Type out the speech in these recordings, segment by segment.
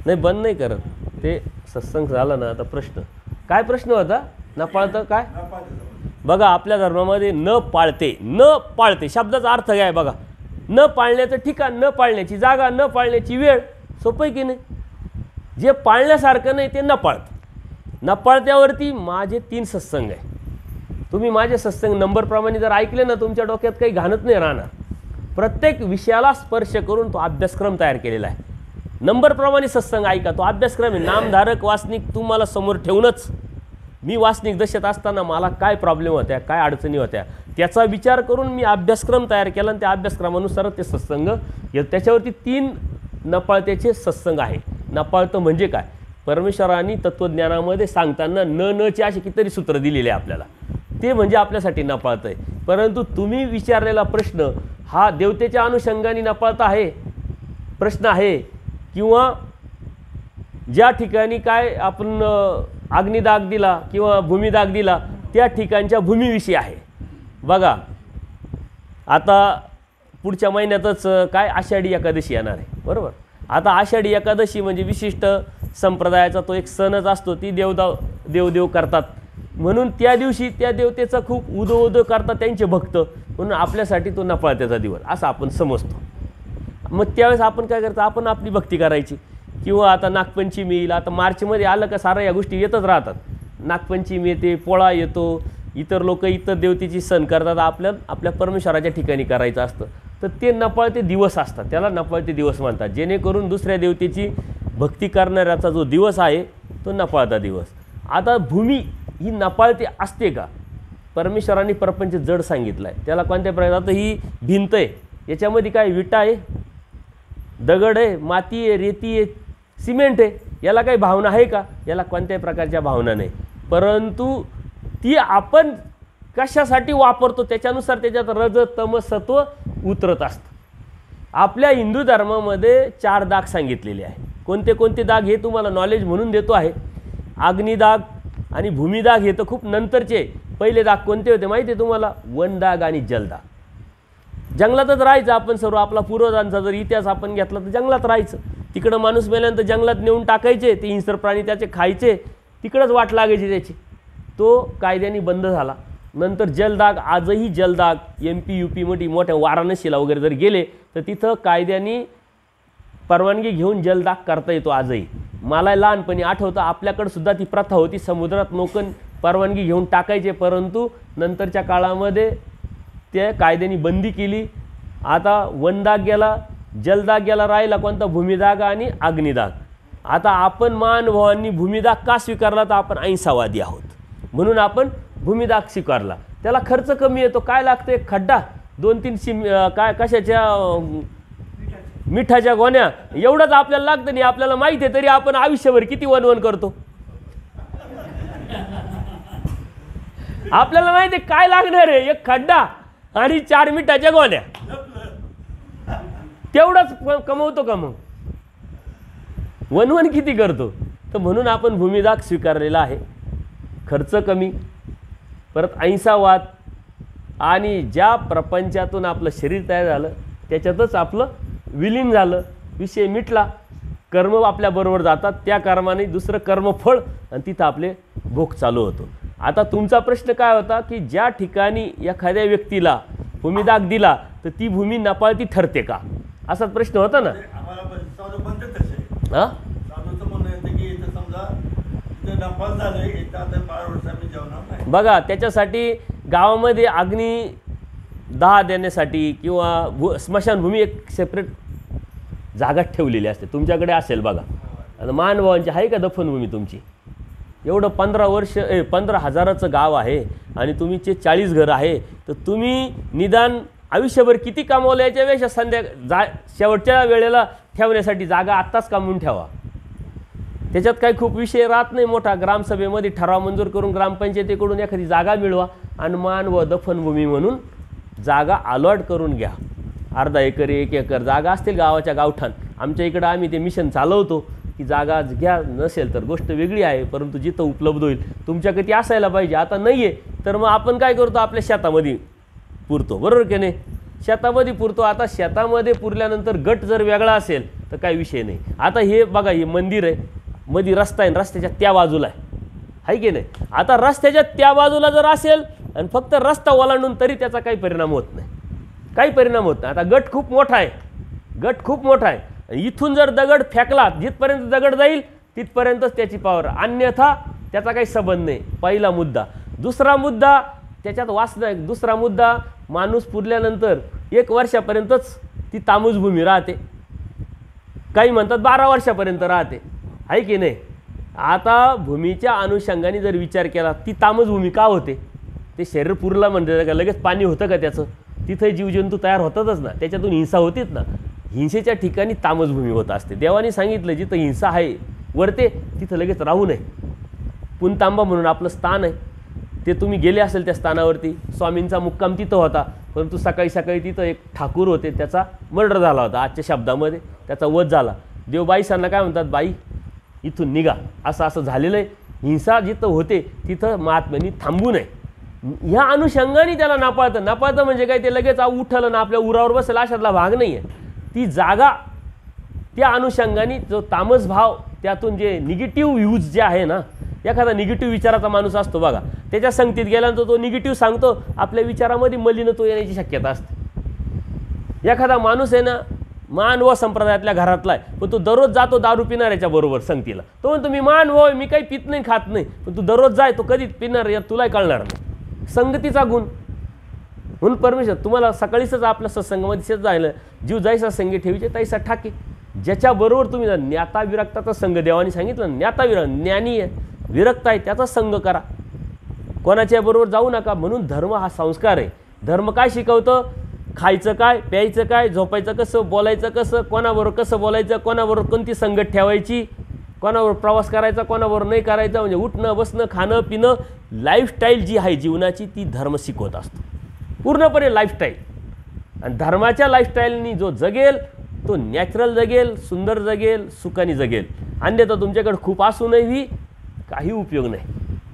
नाही बंद नाही करत ते. सत्संग झाला ना. आता प्रश्न काय प्रश्न होता? न पाळतं काय? बघा आपल्या धर्मामध्ये न पाळते शब्दाचा अर्थ काय बघा. न पाळण्याचं ठिकाण, न पाळण्याची जागा, न पाळण्याची वेळ. सोपं आहे की नाही? जे पाळण्यासारखं नाही ते न पाळतं. न पाळत्यावरती माझे 3 सत्संग आहे. तुम्ही माझे सत्संग नंबरप्रमाणे जर ऐकले ना तुमच्या डोक्यात काही घाणत नाही राहणार. प्रत्येक विषयाला स्पर्श करून तो अभ्यासक्रम तयार केलेला आहे. नंबरप्रमाणे सत्संग ऐका. तो अभ्यासक्रम आहे. नामधारक वासनिक तुम्हाला समोर ठेवूनच. मी वासनिक दशेत असताना मला काय प्रॉब्लेम होत्या, काय अडचणी होत्या, त्याचा विचार करून मी अभ्यासक्रम तयार केला आणि त्या अभ्यासक्रमानुसार ते सत्संग त्याच्यावरती 3 नपाळत्याचे सत्संग आहे. नपाळतं म्हणजे काय? परमेश्वरांनी तत्त्वज्ञानामध्ये सांगताना नची अशी कितीतरी सूत्र दिलेले आहे आपल्याला. ते म्हणजे आपल्यासाठी नपाळतं आहे. परंतु तुम्ही विचारलेला प्रश्न हा देवतेच्या अनुषंगाने नपाळता आहे प्रश्न आहे, किंवा ज्या ठिकाणी काय आपण अग्निदाग दिला किंवा भूमिदाग दिला त्या ठिकाणच्या भूमीविषयी आहे. बघा आता पुढच्या महिन्यातच काय आषाढी एकादशी येणार आहे, बरोबर. आता आषाढी एकादशी म्हणजे विशिष्ट संप्रदायाचा तो एक सणच असतो. ती देवदेव करतात म्हणून त्या दिवशी त्या देवतेचा खूप उदो करतात त्यांचे भक्त, म्हणून आपल्यासाठी तो नपाळत्याचा दिवस असं आपण समजतो. मग त्यावेळेस आपण काय करतो? आपण आपली भक्ती करायची. किंवा आता नागपंचमी येईल. आता मार्चमध्ये आलं का साऱ्या या गोष्टी येतच राहतात. नागपंचमी येते, पोळा येतो, इतर लोक इतर देवतेची सण करतात. आपल्या परमेश्वराच्या ठिकाणी करायचं असतं. तर ते नपाळते दिवस असतात. त्याला नपाळते दिवस म्हणतात. जेणेकरून दुसऱ्या देवतेची भक्ती करणाऱ्याचा जो दिवस आहे तो नपाळता दिवस. आता भूमी ही नपाळते असते का? परमेश्वरांनी प्रपंच जड सांगितलं आहे. त्याला कोणत्या प्रकारे? आता ही भिंत आहे, याच्यामध्ये काय विटा आहे, दगड आहे, माती आहे, रेती आहे, सिमेंट आहे. याला काही भावना आहे का? याला कोणत्याही प्रकारच्या भावना नाही. परंतु ती आपण कशासाठी वापरतो त्याच्यानुसार त्याच्यात रज तम सत्व उतरत असतं. आपल्या हिंदू धर्मामध्ये 4 दाग सांगितलेले आहे. कोणते कोणते दाग हे तुम्हाला नॉलेज म्हणून देतो आहे. अग्निदाग आणि भूमिदाग हे तर खूप नंतरचे. पहिले दाग कोणते होते माहिती आहे तुम्हाला? वनदाग आणि जलदाग. जंगलातच राहायचं आपण सर्व. आपला पूर्वजांचा जर इतिहास आपण घेतला तर जंगलात राहायचं. तिकडं माणूस मेल्यानंतर जंगलात नेऊन टाकायचे. ते हिंस्र प्राणी त्याचे खायचे, तिकडंच वाट लागायची त्याची. तो कायद्याने बंद झाला. नंतर जलदाग, आजही जलदाग MP UP मोठ्या वाराणसीला वगैरे जर गेले तर तिथं कायद्याने परवानगी घेऊन जलदाग करता येतो आजही. मला लहानपणी आठवतं आपल्याकडं सुद्धा ती प्रथा होती. समुद्रात नौकन परवानगी घेऊन टाकायचे, परंतु नंतरच्या काळामध्ये त्या कायद्याने बंदी केली. आता वनदाग गेला, जलदाग गेला, राहिला कोणता? भूमिदाग आणि अग्निदाग. आता आपण महानुभावांनी भूमिदाग का स्वीकारला? तर आपण अहिंसावादी आहोत म्हणून आपण भूमिदाग स्वीकारला. त्याला खर्च कमी येतो. काय लागतं? एक खड्डा, 2-3 काय कशाच्या मिठाच्या गोण्या, एवढंच आपल्याला लागतं. नाही आपल्याला माहिती आहे तरी आपण आयुष्यभर किती वनवन करतो. आपल्याला माहिती आहे काय लागणार आहे? एक खड्डा आणि 4 मिठाच्या गोण्या, तेवढंच कमवतो का मग? वनवन किती करतो? तर म्हणून आपण भूमिदाग स्वीकारलेला आहे. खर्च कमी, परत अहिंसावाद, आणि ज्या प्रपंचातून आपलं शरीर तयार झालं त्याच्यातच आपलं विलीन झालं, विषय मिटला. कर्म आपल्याबरोबर जातात, त्या कर्माने दुसरं कर्मफळ, आणि तिथं आपले भोग चालू होतो. आता तुमचा प्रश्न काय होता की ज्या ठिकाणी एखाद्या व्यक्तीला भूमिदाग दिला तर ती भूमी नपाळती ठरते का, असाच प्रश्न होता ना. हां बघा त्याच्यासाठी गावामध्ये अग्नी 10 देण्यासाठी किंवा स्मशानभूमी एक सेपरेट जागा ठेवलेली असते. तुमच्याकडे असेल बघा. आता महानुभावांची आहे का दफनभूमी तुमची? एवढं 15,000चं गाव आहे आणि तुमचे 40 घरं आहे, तर तुम्ही निदान आयुष्यभर किती कमावलं याच्यापेक्षा शेवटच्या वेळेला ठेवण्यासाठी जागा आत्ताच कामवून ठेवा. त्याच्यात काही खूप विषय राहत नाही मोठा. ग्रामसभेमध्ये ठराव मंजूर करून ग्रामपंचायतीकडून एखादी जागा मिळवा आणि मान व दफनभूमी म्हणून जागा अलॉट करून घ्या. अर्धा एकर 1 एकर जागा असतील गावाच्या गावठाण. आमच्या इकडं आम्ही ते मिशन चालवतो की जागा घ्या, नसेल तर गोष्ट वेगळी आहे, परंतु जिथं उपलब्ध होईल तुमच्याकडे ती असायला पाहिजे. आता नाही आहे तर मग आपण काय करतो? आपल्या शेतामध्ये पुरतो, बरोबर की नाही? शेतामध्ये पुरतो. आता शेतामध्ये पुरल्यानंतर गट जर वेगळा असेल तर काही विषय नाही. आता हे बघा, हे मंदिर आहे, मध्ये रस्ता आहे, रस्त्याच्या त्या बाजूला आहे की नाही. आता रस्त्याच्या त्या बाजूला जर असेल आणि फक्त रस्ता ओलांडून तरी त्याचा काही परिणाम होत नाही, काही परिणाम होत नाही. आता गट खूप मोठा आहे, गट खूप मोठा आहे. इथून जर दगड फेकला, जिथपर्यंत दगड जाईल तिथपर्यंतच त्याची पावर, अन्यथा त्याचा काही संबंध नाही. पहिला मुद्दा. दुसरा मुद्दा, त्याच्यात वाचणं आहे. दुसरा मुद्दा, माणूस पुरल्यानंतर 1 वर्षापर्यंतच ती तामूस भूमी राहते, काही म्हणतात 12 वर्षापर्यंत राहते, आहे की नाही. आता भूमीच्या अनुषंगाने जर विचार केला, ती तामस भूमी का होते? ते शरीर पुरला म्हणजे का लगेच पाणी होतं का त्याचं? तिथे जीवजंतू तयार होतातच ना, त्याच्यातून हिंसा होतीच ना. हिंसेच्या ठिकाणी तामसभूमी होत असते. देवाने सांगितलं जिथं हिंसा आहे वरते तिथं लगेच राहू नये. पुनतांबा म्हणून आपलं स्थान आहे, ते तुम्ही गेले असेल त्या स्थानावरती. स्वामींचा मुक्काम तिथं होता, परंतु सकाळी सकाळी तिथं एक ठाकूर होते, त्याचा मर्डर झाला होता. आजच्या शब्दामध्ये त्याचा वध झाला. देवबाईसांना काय म्हणतात, बाई इथून निघा, असं असं झालेलं आहे. हिंसा जिथं होते तिथं महात्म्यांनी थांबू नये. ह्या अनुषंगाने त्याला नापाळतं. नापाळतं म्हणजे काय, ते लगेच उठलं ना आपल्या उरावर बसेल अशातला भाग नाही आहे. ती जागा त्या अनुषंगाने जो तामस भाव, त्यातून जे निगेटिव्ह व्ह्यूज जे आहे ना, एखादा निगेटिव्ह विचाराचा माणूस असतो बघा, त्याच्या संगतीत गेल्यानंतर तो निगेटिव्ह सांगतो, आपल्या विचारामध्ये मलिनत्व येण्याची शक्यता असते. एखादा माणूस आहे ना, मानव संप्रदायातल्या घरातला आहे, पण तो दररोज जातो दारू पिणाऱ्याच्या बरोबर संगतीला. तो म्हणतो मी मानव, मी काही पित नाही खात नाही, पण तू दररोज जाय, तो कधीच पिणार यार तुलाही कळणार नाही. संगतीचा गुण. म्हणून परमेश्वर तुम्हाला सकाळीच आपल्या सत्संगामध्ये जायला, जीव जायचा संगी ठेवीचे तैसा ठाके. ज्याच्याबरोबर तुम्ही ज्ञाता विरक्ताचा संघ, देवाने सांगितलं ज्ञाता ज्ञानी आहे, विरक्त आहे, त्याचा संघ करा, कोणाच्या बरोबर जाऊ नका. म्हणून धर्म हा संस्कार आहे. धर्म काय शिकवतं? खायचं काय, प्यायचं काय, झोपायचं कसं, बोलायचं कसं, कोणाबरोबर कसं बोलायचं, कोणाबरोबर कोणती संगत ठेवायची, कोणाबरोबर प्रवास करायचा, कोणाबरोबर नाही करायचा. म्हणजे उठणं बसणं खाणं पिणं, लाईफस्टाईल जी आहे जीवनाची ती धर्म शिकवत असतो, पूर्णपणे लाईफस्टाईल. आणि धर्माच्या लाईफस्टाईलनी जो जगेल तो नॅचरल जगेल, सुंदर जगेल, सुखाने जगेल. अन्यथा तुमच्याकडे खूप असूनही काही उपयोग नाही.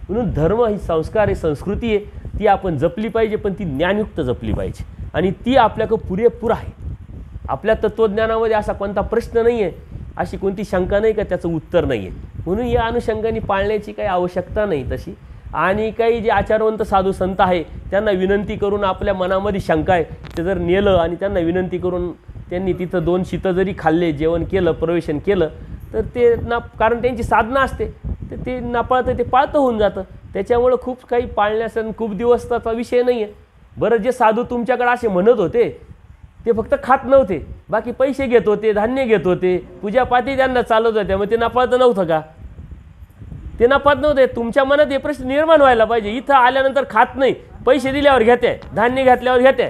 म्हणून धर्म ही संस्कार आहे, संस्कृती आहे, ती आपण जपली पाहिजे, पण ती ज्ञानयुक्त जपली पाहिजे. आणि ती आपल्याकडं पुरेपूर आहे. आपल्या तत्त्वज्ञानामध्ये असा कोणता प्रश्न नाही आहे, अशी कोणती शंका नाही का त्याचं उत्तर नाही आहे. म्हणून या अनुषंगाने पाळण्याची काही आवश्यकता नाही तशी. आणि काही जे आचारवंत साधू संत आहे त्यांना विनंती करून, आपल्या मनामध्ये शंका आहे ते जर नेलं आणि त्यांना विनंती करून त्यांनी तिथं 2 शीतं जरी खाल्ले, जेवण केलं, प्रवेशन केलं, तर ते ना, कारण त्यांची साधना असते, तर ते नापाळतं ते पाळतं होऊन जातं. त्याच्यामुळं खूप काही पाळण्यास खूप दिवस त्याचा विषय नाही आहे. बरं, जे साधू तुमच्याकडे असे म्हणत होते ते फक्त खात नव्हते, बाकी पैसे घेत होते, धान्य घेत होते, पूजापाती त्यांना चालत होत्या, मग ते नापाळतं नव्हतं का? ते नापाळत नव्हते. तुमच्या मनात हे प्रश्न निर्माण व्हायला पाहिजे. इथं आल्यानंतर खात नाही, पैसे दिल्यावर घेते, धान्य घातल्यावर घेते,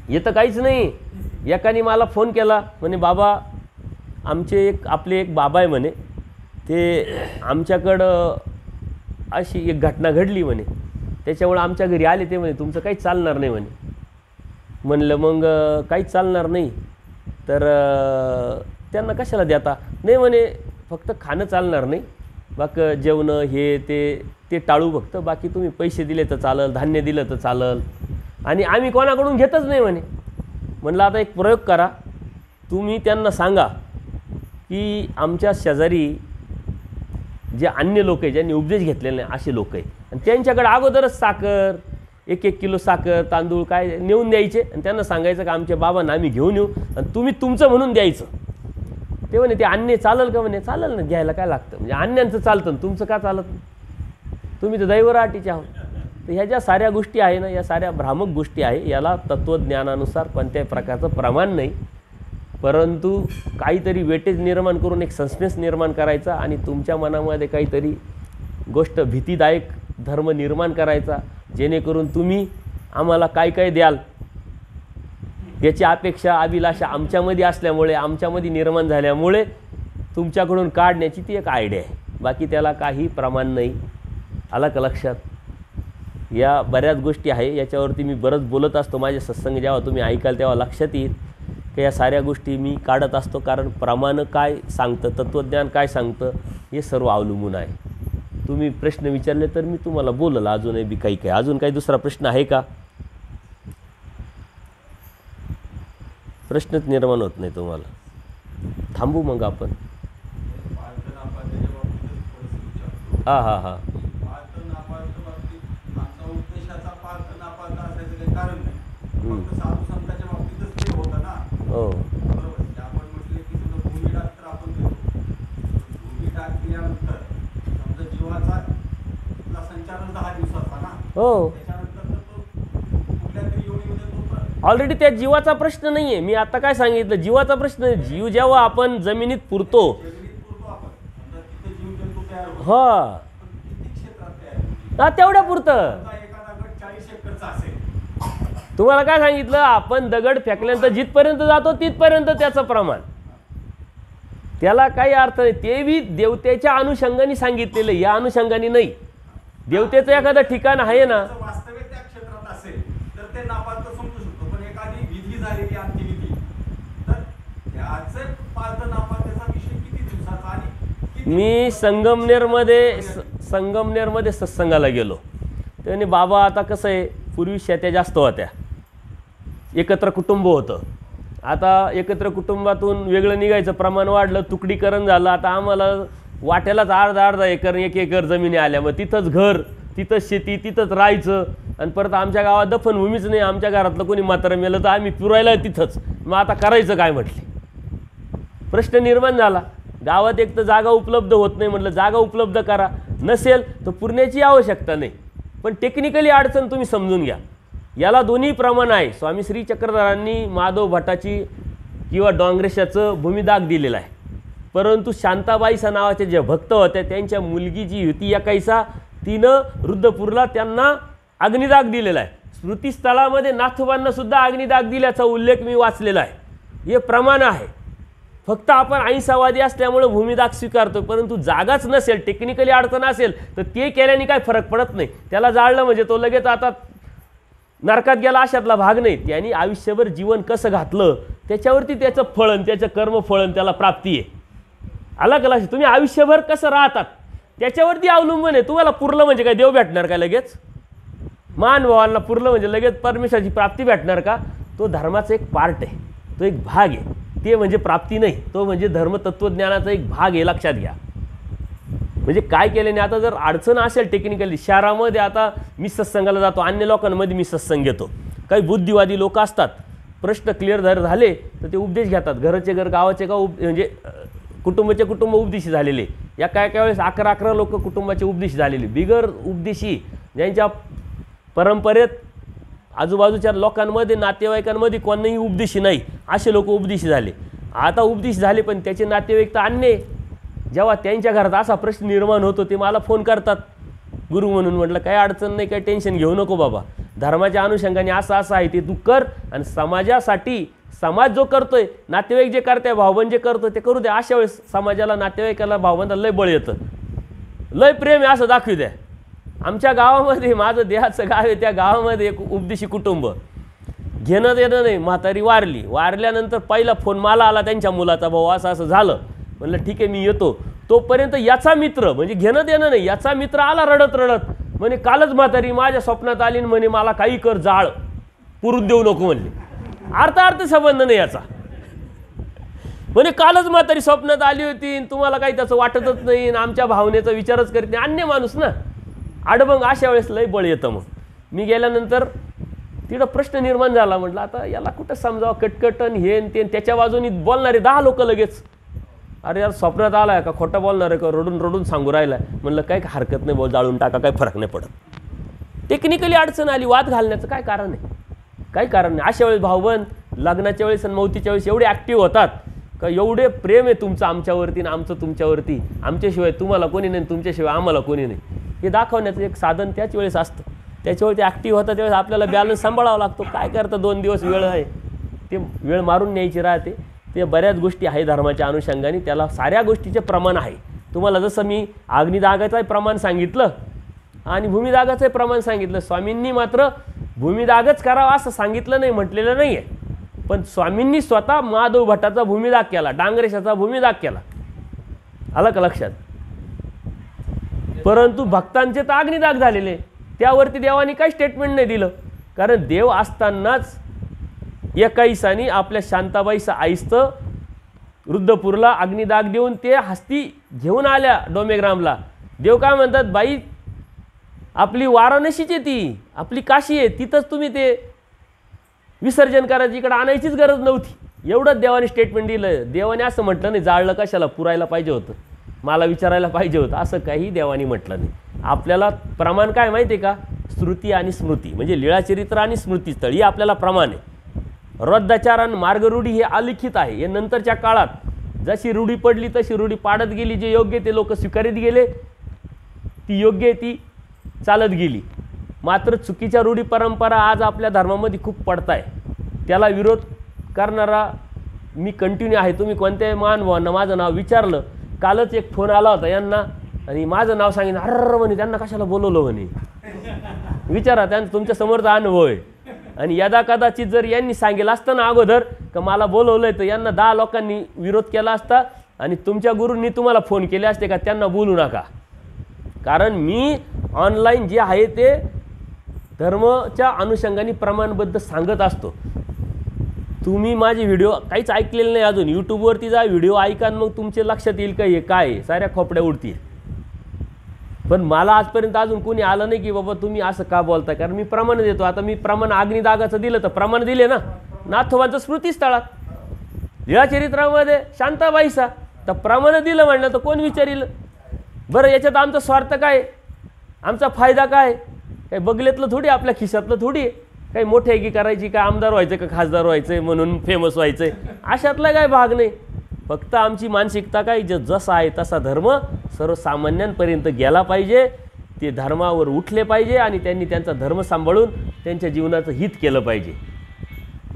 येतं काहीच नाही. एकाने मला फोन केला, म्हणे बाबा आमचे आपले एक बाबा आहे म्हणे, ते आमच्याकडं अशी एक घटना घडली म्हणे, त्याच्यामुळे आमच्या घरी आले. ते म्हणे तुमचं काही चालणार नाही म्हणे. म्हणलं मग काहीच चालणार नाही तर त्यांना कशाला देता? नाही म्हणे फक्त खाणं चालणार नाही, बाकी जेवणं हे ते टाळू फक्त, बाकी तुम्ही पैसे दिले तर चालल, धान्य दिलं तर चालल, आणि आम्ही कोणाकडून घेतच नाही म्हणे. म्हणलं आता एक प्रयोग करा, तुम्ही त्यांना सांगा की आमच्या शेजारी जे अन्य लोक आहे, ज्यांनी उपदेश घेतलेले नाही असे लोक आहे, आणि त्यांच्याकडे अगोदरच साखर 1-1 किलो साखर तांदूळ काय नेऊन द्यायचे, आणि त्यांना सांगायचं का आमच्या बाबांना आम्ही घेऊन येऊ आणि तुम्ही तुमचं म्हणून द्यायचं. ते म्हणे ते अन्य चालेल का? म्हणे चालेल ना, घ्यायला काय लागतं, म्हणजे अन्यांचं चालतं तुमचं का चालत नाही, तुम्ही तर दैवराटीचे आहोत. तर ह्या ज्या साऱ्या गोष्टी आहे ना, या साऱ्या भ्रामक गोष्टी आहे, याला तत्त्वज्ञानानुसार कोणत्याही प्रकारचं प्रमाण नाही. परंतु काहीतरी वेटेज निर्माण करून एक सस्पेन्स निर्माण करायचा आणि तुमच्या मनामध्ये काहीतरी गोष्ट भीतीदायक धर्म निर्माण करायचा, जेणेकरून तुम्ही आम्हाला काय काय द्याल याची अपेक्षा अभिलाषा आमच्यामध्ये असल्यामुळे, आमच्यामध्ये निर्माण झाल्यामुळे तुमच्याकडून काढण्याची ती एक आयडिया आहे. बाकी त्याला काही प्रमाण नाही. आला का लक्षात? या बऱ्याच गोष्टी आहे, याच्यावरती मी बरंच बोलत असतो. माझे सत्संग जेव्हा तुम्ही ऐकाल तेव्हा लक्षात येईल की या साऱ्या गोष्टी मी काढत असतो, कारण प्रमाण काय सांगतं, तत्त्वज्ञान काय सांगतं, हे सर्व अवलंबून आहे. तुम्ही प्रश्न विचारले तर मी तुम्हाला बोलल अजूनही बी काही काही. अजून काही दुसरा प्रश्न आहे का? प्रश्नच निर्माण होत नाही तुम्हाला. थांबू मग आपण. हां हां हां हो हो ऑलरेडी त्या जीवाचा प्रश्न नाही आहे. मी आता काय सांगितलं, जीवाचा प्रश्न आहे. जीव जेव्हा आपण जमिनीत पुरतो हा तेवढ्या पुरतं. तुम्हाला काय सांगितलं, आपण दगड फेकल्यानंतर जिथपर्यंत जातो तिथपर्यंत त्याचं प्रमाण, त्याला काही अर्थ नाही. ते बी देवतेच्या अनुषंगाने सांगितलेलं, या अनुषंगाने नाही. देवतेचं एखादं ठिकाण आहे ना, मी संगमनेरमध्ये सत्संगाला गेलो. त्याने बाबा आता कसं आहे, पूर्वी शेत्या जास्त होत्या, एकत्र कुटुंब होतं. आता एकत्र कुटुंबातून वेगळं निघायचं प्रमाण वाढलं, तुकडीकरण झालं. आता आम्हाला वाट्यालाच अर्धा एकर 1 एकर जमिनी आल्या. मग तिथंच घर, तिथंच शेती, तिथंच राहायचं. आणि परत आमच्या गावात दफनभूमीच नाही. आमच्या घरातलं कोणी म्हातारं मेलं तर आम्ही पुरायला तिथंच. मग आता करायचं काय म्हटले, प्रश्न निर्माण झाला. गावात एक तर जागा उपलब्ध होत नाही. म्हटलं जागा उपलब्ध करा, नसेल तर पुरण्याची आवश्यकता नाही. पण टेक्निकली अडचण तुम्ही समजून घ्या. याला दोन्ही प्रमाण आहे. स्वामी श्री चक्रधरांनी माधव भटाची किंवा डोंगरेशाचं भूमिदाग दिलेला आहे. परंतु शांताबाईसा नावाचे जे भक्त होते, त्यांच्या मुलगी जी होती या कैसा, तिनं रुद्रपूरला त्यांना अग्निदाग दिलेला आहे. स्मृतिस्थळामध्ये नाथोबांना सुद्धा अग्निदाग दिल्याचा उल्लेख मी वाचलेला आहे. हे प्रमाण आहे. फक्त आपण अहिंसावादी असल्यामुळे भूमिदाग स्वीकारतो. परंतु जागाच नसेल, टेक्निकली अडचण असेल तर ते केल्याने काय फरक पडत नाही. त्याला जाळलं म्हणजे तो लगेच आता नरकात गेला अशातला भाग नाही. त्यांनी आयुष्यभर जीवन कसं घातलं त्याच्यावरती त्याचं फळन, त्याचं कर्मफळन, त्याला प्राप्ती आहे. आला का लक्षात? तुम्ही आयुष्यभर कसं राहतात त्याच्यावरती अवलंबून आहे. तुम्हाला पुरलं म्हणजे काय देव भेटणार का लगेच? मानभावांना पुरलं म्हणजे लगेच परमेश्वराची प्राप्ती भेटणार का? तो धर्माचा एक पार्ट आहे, तो एक भाग आहे. ते म्हणजे प्राप्ती नाही, तो म्हणजे धर्मतत्वज्ञानाचा एक भाग आहे. लक्षात घ्या. म्हणजे काय केल्याने आता जर अडचण असेल टेक्निकली, शहरामध्ये आता मी सत्संगाला जातो, अन्य लोकांमध्ये मी सत्संग घेतो. काही बुद्धिवादी लोक असतात, प्रश्न क्लिअर झाले तर ते उपदेश घेतात. घराचे घर, गावाचे गाव, म्हणजे कुटुंबाचे कुटुंब उपदेशी झालेले. या काय वेळेस 11 लोक कुटुंबाचे उपदेशी झालेले. बिगर उपदेशी, ज्यांच्या परंपरेत आजूबाजूच्या लोकांमध्ये, नातेवाईकांमध्ये कोणीही उपदेशी नाही, असे लोक उपदेशी झाले. आता उपदेशी झाले पण त्याचे नातेवाईक तर अन्य. जेव्हा त्यांच्या घरात असा प्रश्न निर्माण होतो ते मला फोन करतात गुरु म्हणून. म्हटलं काही अडचण नाही, काही टेन्शन घेऊ नको बाबा, धर्माच्या अनुषंगाने असं आहे ते तू कर. आणि समाजासाठी, समाज जो करतोय, नातेवाईक जे करताय, भावबंद जे करतोय ते करू द्या. अशा वेळेस समाजाला, नातेवाईकाला, भावबंदाला लय बळ येतं, लय प्रेम आहे असं दाखवू द्या. आमच्या गावामध्ये, माझं देहाचं गाव आहे, त्या गावामध्ये एक उपदेशी कुटुंब, घेणं देणं नाही. म्हातारी वारल्यानंतर पहिला फोन मला आला त्यांच्या मुलाचा, भाऊ असं असं झालं. म्हणलं ठीक आहे मी येतो. तोपर्यंत याचा मित्र, म्हणजे घेणं देणं नाही, याचा मित्र आला रडत म्हणे कालच म्हातारी माझ्या स्वप्नात आली म्हणे मला काही कर, जाळ पुरून देऊ नको म्हणले. अर्थ संबंध नाही याचा. म्हणे कालच म्हातारी स्वप्नात आली होती, तुम्हाला काही त्याचं वाटतच नाही, आमच्या भावनेचा विचारच करीत नाही. अन्य माणूस ना, आडबंग. अशा वेळेस लय बळ येतं. मग मी गेल्यानंतर तिथं प्रश्न निर्माण झाला. म्हटलं आता याला कुठं समजावं, कटकटन हे ते. त्याच्या बाजूनी बोलणारे 10 लोक लगेच, अरे यार स्वप्नात आलाय का, खोटं बोलणार आहे का, रडून सांगू राहिलाय. म्हणलं काही हरकत नाही, बोल, जाळून टाका, काही फरक नाही पडत. टेक्निकली अडचण आली, वाद घालण्याचं काय कारण आहे? काही कारण नाही. अशा वेळेस भाऊबंद लग्नाच्या वेळेस आणि मौतीच्या वेळेस एवढे ॲक्टिव्ह होतात का एवढे प्रेम आहे तुमचं आमच्यावरती आणि आमचं तुमच्यावरती, आमच्याशिवाय तुम्हाला कोणी नाही, तुमच्याशिवाय आम्हाला कोणी नाही, हे दाखवण्याचं एक साधन त्याच वेळेस असतं. त्याच्यावरती ॲक्टिव्ह होतं त्यावेळेस आपल्याला बॅलन्स सांभाळावा लागतो. काय करतं, 2 दिवस वेळ आहे, ते वेळ मारून न्यायची राहते. ते बऱ्याच गोष्टी आहे धर्माच्या अनुषंगाने, त्याला साऱ्या गोष्टीचे प्रमाण आहे. तुम्हाला जसं मी अग्निदागाचंही प्रमाण सांगितलं आणि भूमिदागाचंही प्रमाण सांगितलं. स्वामींनी मात्र भूमिदागच करावा असं सांगितलं नाही, म्हटलेलं नाही आहे. पण स्वामींनी स्वतः माधव भटाचा भूमिदाग केला, डांगरेशाचा भूमिदाग केला. आलं का लक्षात? परंतु भक्तांचे तर अग्निदाग झालेले, त्यावरती देवानी काही स्टेटमेंट नाही दिलं. कारण देव असतानाच एकाईसानी आपल्या शांताबाईचं आईचं रुद्रपूरला अग्निदाग देऊन ते हस्ती घेऊन आल्या डोमेग्रामला. देव काय म्हणतात, बाई आपली वाराणसीची ती आपली काशी आहे, तिथंच तुम्ही ते विसर्जन करायचं, इकडे आणायचीच गरज नव्हती. एवढंच देवाने स्टेटमेंट दिलं. देवाने असं म्हटलं नाही जाळलं कशाला, पुरायला पाहिजे होतं, मला विचारायला पाहिजे होतं, असं काही देवाने म्हटलं नाही. आपल्याला प्रमाण काय माहिती आहे का, श्रुती आणि स्मृती, म्हणजे लीळाचरित्र आणि स्मृतीस्थळ ही आपल्याला प्रमाण आहे. रद्दाचार आणि मार्गरूढी हे अलिखित आहे. हे नंतरच्या काळात जशी रूढी पडली तशी रूढी पाडत गेली. जे योग्य ते लोक स्वीकारित गेले, ती योग्य ती चालत गेली. मात्र चुकीच्या रूढी परंपरा आज आपल्या धर्मामध्ये खूप पडत आहे. त्याला विरोध करणारा मी कंटिन्यू आहे. तुम्ही कोणत्याही महानुभावांना माझं नाव विचारलं, कालच एक फोन आला होता यांना आणि माझं नाव सांगितलं, अरे म्हणे त्यांना कशाला बोलवलं म्हणे. विचारा, त्यांचा तुमच्या समोरचा अनुभव आहे. आणि यदा कदाचित जर यांनी सांगितलं असतं ना अगोदर का मला बोलवलं आहे, तर यांना 10 लोकांनी विरोध केला असता आणि तुमच्या गुरूंनी तुम्हाला फोन केले असते का त्यांना बोलू नका. कारण मी ऑनलाईन जे आहे ते धर्माच्या अनुषंगाने प्रमाणबद्ध सांगत असतो. तुम्ही माझे व्हिडिओ काहीच ऐकलेले नाही अजून, यूट्यूबवरती जा, व्हिडिओ ऐका, मग तुमचे लक्षात येईल का हे काय साऱ्या खोपड्या उडतील. पण मला आजपर्यंत अजून कोणी आलं नाही की बाबा तुम्ही असं का बोलताय, कारण मी प्रमाण देतो. आता मी प्रमाण अग्निदागाचं दिलं तर प्रमाण दिले ना, नाथोबांचं स्मृतीस्थळात लीळाचरित्रामध्ये शांताबाईचा तर प्रमाण दिलं म्हणलं तर कोण विचारील बरं. याच्यात आमचा स्वार्थ काय, आमचा फायदा काय, काही बगलेतलं थोडी, आपल्या खिशातलं थोडी, काही मोठ्याकी करायची, काय आमदार व्हायचं का खासदार व्हायचं म्हणून फेमस व्हायचं, अशातला काय भाग नाही. फक्त आमची मानसिकता काय, जसा आहे तसा धर्म सर्वसामान्यांपर्यंत गेला पाहिजे. ते धर्मावर उठले पाहिजे आणि त्यांनी त्यांचा धर्म सांभाळून त्यांच्या जीवनाचं हित केलं पाहिजे.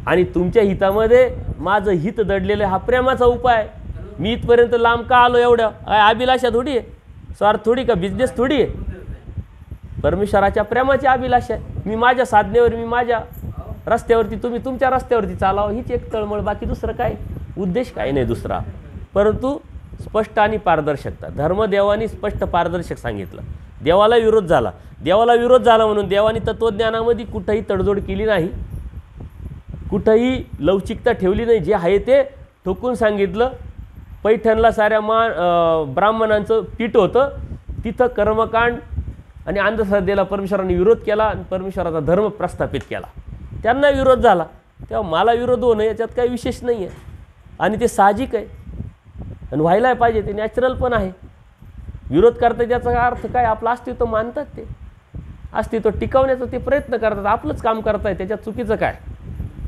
आणि तुमच्या हितामध्ये माझं हित दडलेलं हा प्रेमाचा उपाय. मी इथपर्यंत लांब का आलो, एवढ्या काय अभिलाषा थोडी आहे, स्वार्थ थोडी का, बिझनेस थोडी आहे, परमेश्वराच्या प्रेमाची अभिलाषा आहे. मी माझ्या साधनेवर, मी माझ्या रस्त्यावरती, तुम्ही तुमच्या रस्त्यावरती चालावं, हीच एक तळमळ, बाकी दुसरं काय उद्देश काही नाही दुसरा. परंतु स्पष्ट आणि पारदर्शकता, धर्मदेवानी स्पष्ट पारदर्शक सांगितलं. देवाला विरोध झाला, देवाला विरोध झाला म्हणून देवानी तत्त्वज्ञानामध्ये कुठंही तडजोड केली नाही, कुठंही लवचिकता ठेवली नाही. जे आहे ते ठोकून सांगितलं. पैठणला साऱ्या ब्राह्मणांचं पीठ होतं, तिथं कर्मकांड आणि अंधश्रद्धेला परमेश्वराने विरोध केला आणि परमेश्वराचा धर्म प्रस्थापित केला. त्यांना विरोध झाला, तेव्हा मला विरोध होणं याच्यात काही विशेष नाही आहे आणि ते साहजिक आहे आणि व्हायला पाहिजे, ते नॅचरल पण आहे. विरोध करतात त्याचा अर्थ काय, आपलं अस्तित्व मानतात, ते अस्तित्व टिकवण्याचा ते प्रयत्न करतात, आपलंच काम करताय, त्याच्यात चुकीचं काय,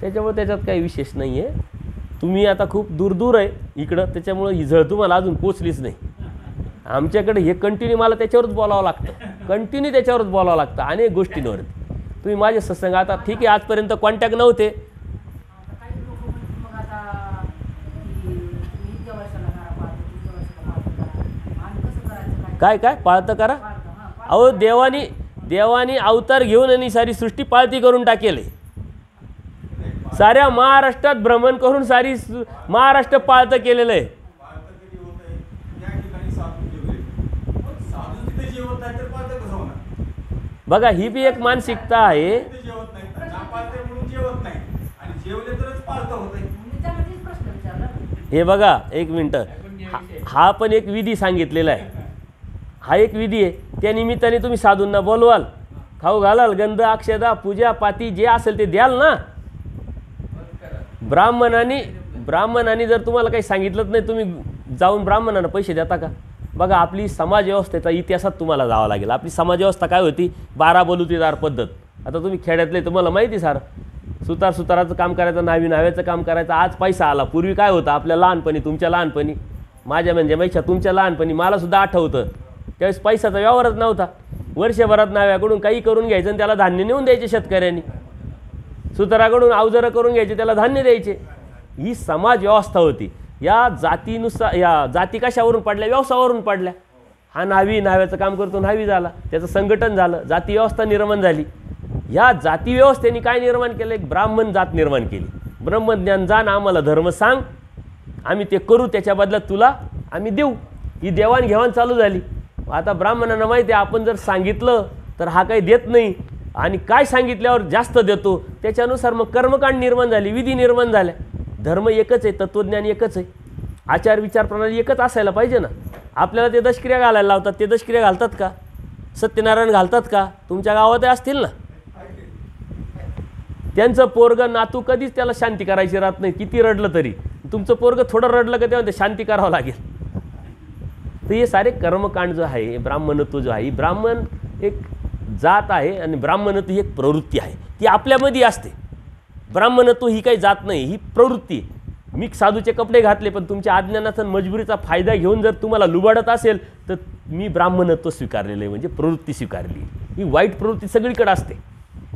त्याच्यामुळे त्याच्यात काही विशेष नाही आहे. तुम्ही आता खूप दूर आहे इकडं, त्याच्यामुळं ही झळ तुम्हाला अजून पोचलीच नाही. आमच्याकडे हे कंटिन्यू मला त्याच्यावरच बोलावं लागतं, कंटिन्यू त्याच्यावरच बोलावं लागतं अनेक गोष्टींवरती. तुम्ही माझे सत्संग आता ठीक आहे, आजपर्यंत कॉन्टॅक्ट नव्हते. काय काय पाळतं करा, अहो देवानी अवतार घेऊन आणि सारी सृष्टी पाळती करून टाकेल. साऱ्या महाराष्ट्रात भ्रमण करून सारी महाराष्ट्र पाळतं केलेलं आहे. बघा ही बी एक मानसिकता आहे. हे बघा एक मिनटं, हा पण एक विधी सांगितलेला आहे, हा एक विधी आहे. त्या निमित्ताने तुम्ही साधूंना बोलवाल, खाऊ घालाल, गंध अक्षदा पूजा पाती जे असेल ते द्याल ना. ब्राह्मणांनी जर तुम्हाला काही सांगितलंच नाही, तुम्ही जाऊन ब्राह्मणांना पैसे देता का? बघा आपली समाज व्यवस्थेचा इतिहासात तुम्हाला जावं लागेल. आपली समाज व्यवस्था काय होती, 12 बलुतेदार पद्धत. आता तुम्ही खेड्यातले तुम्हाला माहिती सारं, सुताराचं काम करायचं, न्हाव्याचं काम करायचं, आज पैसा आला. पूर्वी काय होतं आपल्या लहानपणी, तुमच्या लहानपणी, माझ्या म्हणजे मैशा तुमच्या लहानपणी, मला सुद्धा आठवतं त्यावेळेस पैशाचा व्यवहारच नव्हता. वर्षभरात न्हाव्याकडून काही करून घ्यायचं आणि त्याला धान्य नेऊन द्यायचे शेतकऱ्यांनी, सुताराकडून अवजारं करून घ्यायचे, त्याला धान्य द्यायचे. ही समाज व्यवस्था होती. या जातीनुसार, या जाती कशावरून पडल्या, व्यवसायावरून पडल्या. हा न्हाव्याचं काम करतो, न्हावी झाला, त्याचं संघटन झालं, जाती व्यवस्था निर्माण झाली. या जाती व्यवस्थेने काय निर्माण केलं, एक ब्राह्मण जात निर्माण केली. ब्रह्मज्ञान जाण, आम्हाला धर्म सांग, आम्ही ते करू, त्याच्या बदल्यात तुला आम्ही देऊ. ही देवाणघेवाण चालू झाली. आता ब्राह्मणांना माहिती आहे आपण जर सांगितलं तर हा काही देत नाही आणि काय सांगितल्यावर जास्त देतो, त्याच्यानुसार मग कर्मकांड निर्माण झाली, विधी निर्माण झाल्या. धर्म एकच आहे, तत्त्वज्ञान एकच आहे. आचार विचार प्रणाली एकच असायला पाहिजे ना. आपल्याला ते दशक्रिया घालायला लावतात, ते दशक्रिया घालतात का? सत्यनारायण घालतात का? तुमच्या गावातही असतील ना. त्यांचं पोरगं नातू कधीच त्याला शांती करायची राहत नाही, किती रडलं तरी. तुमचं पोरगं थोडं रडलं का तेव्हा ते शांती करावं लागेल. तर हे सारे कर्मकांड जो आहे, ब्राह्मणत्व जो आहे, ब्राह्मण एक जात आहे आणि ब्राह्मणत्व ही एक प्रवृत्ती आहे, ती आपल्यामध्ये असते. ब्राह्मणत्व ही काही जात नाही, ही प्रवृत्ती. मी साधूचे कपडे घातले पण तुमच्या अज्ञानाचा मजबुरीचा फायदा घेऊन जर तुम्हाला लुबाडत असेल तर मी ब्राह्मणत्व स्वीकारलेलं आहे, म्हणजे प्रवृत्ती स्वीकारली. ही वाईट प्रवृत्ती सगळीकडे असते.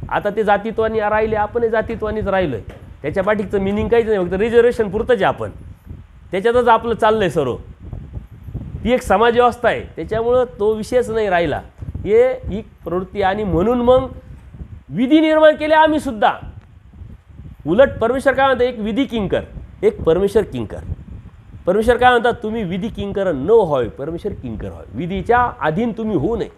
आता ते जातीत्वानी राहिले, आपणही जातीत्वानीच राहिलो आहे. त्याच्या पाठीचं मिनिंग काहीच नाही, फक्त रिझर्वेशन पुरतंच आहे. आपण त्याच्यातच आपलं चाललं आहे सर्व. ती एक समाज व्यवस्था आहे, त्याच्यामुळं तो विषयच नाही राहिला. ही प्रवृत्ती. आणि म्हणून मग विधी निर्माण केले आम्ही सुद्धा. उलट परमेश्वर काय म्हणतात, एक विधी किंकर, एक परमेश्वर किंकर. परमेश्वर काय म्हणतात, तुम्ही विधी किंकर न व्हावे, परमेश्वर किंकर व्हावे. विधीच्या अधीन तुम्ही होऊ नये.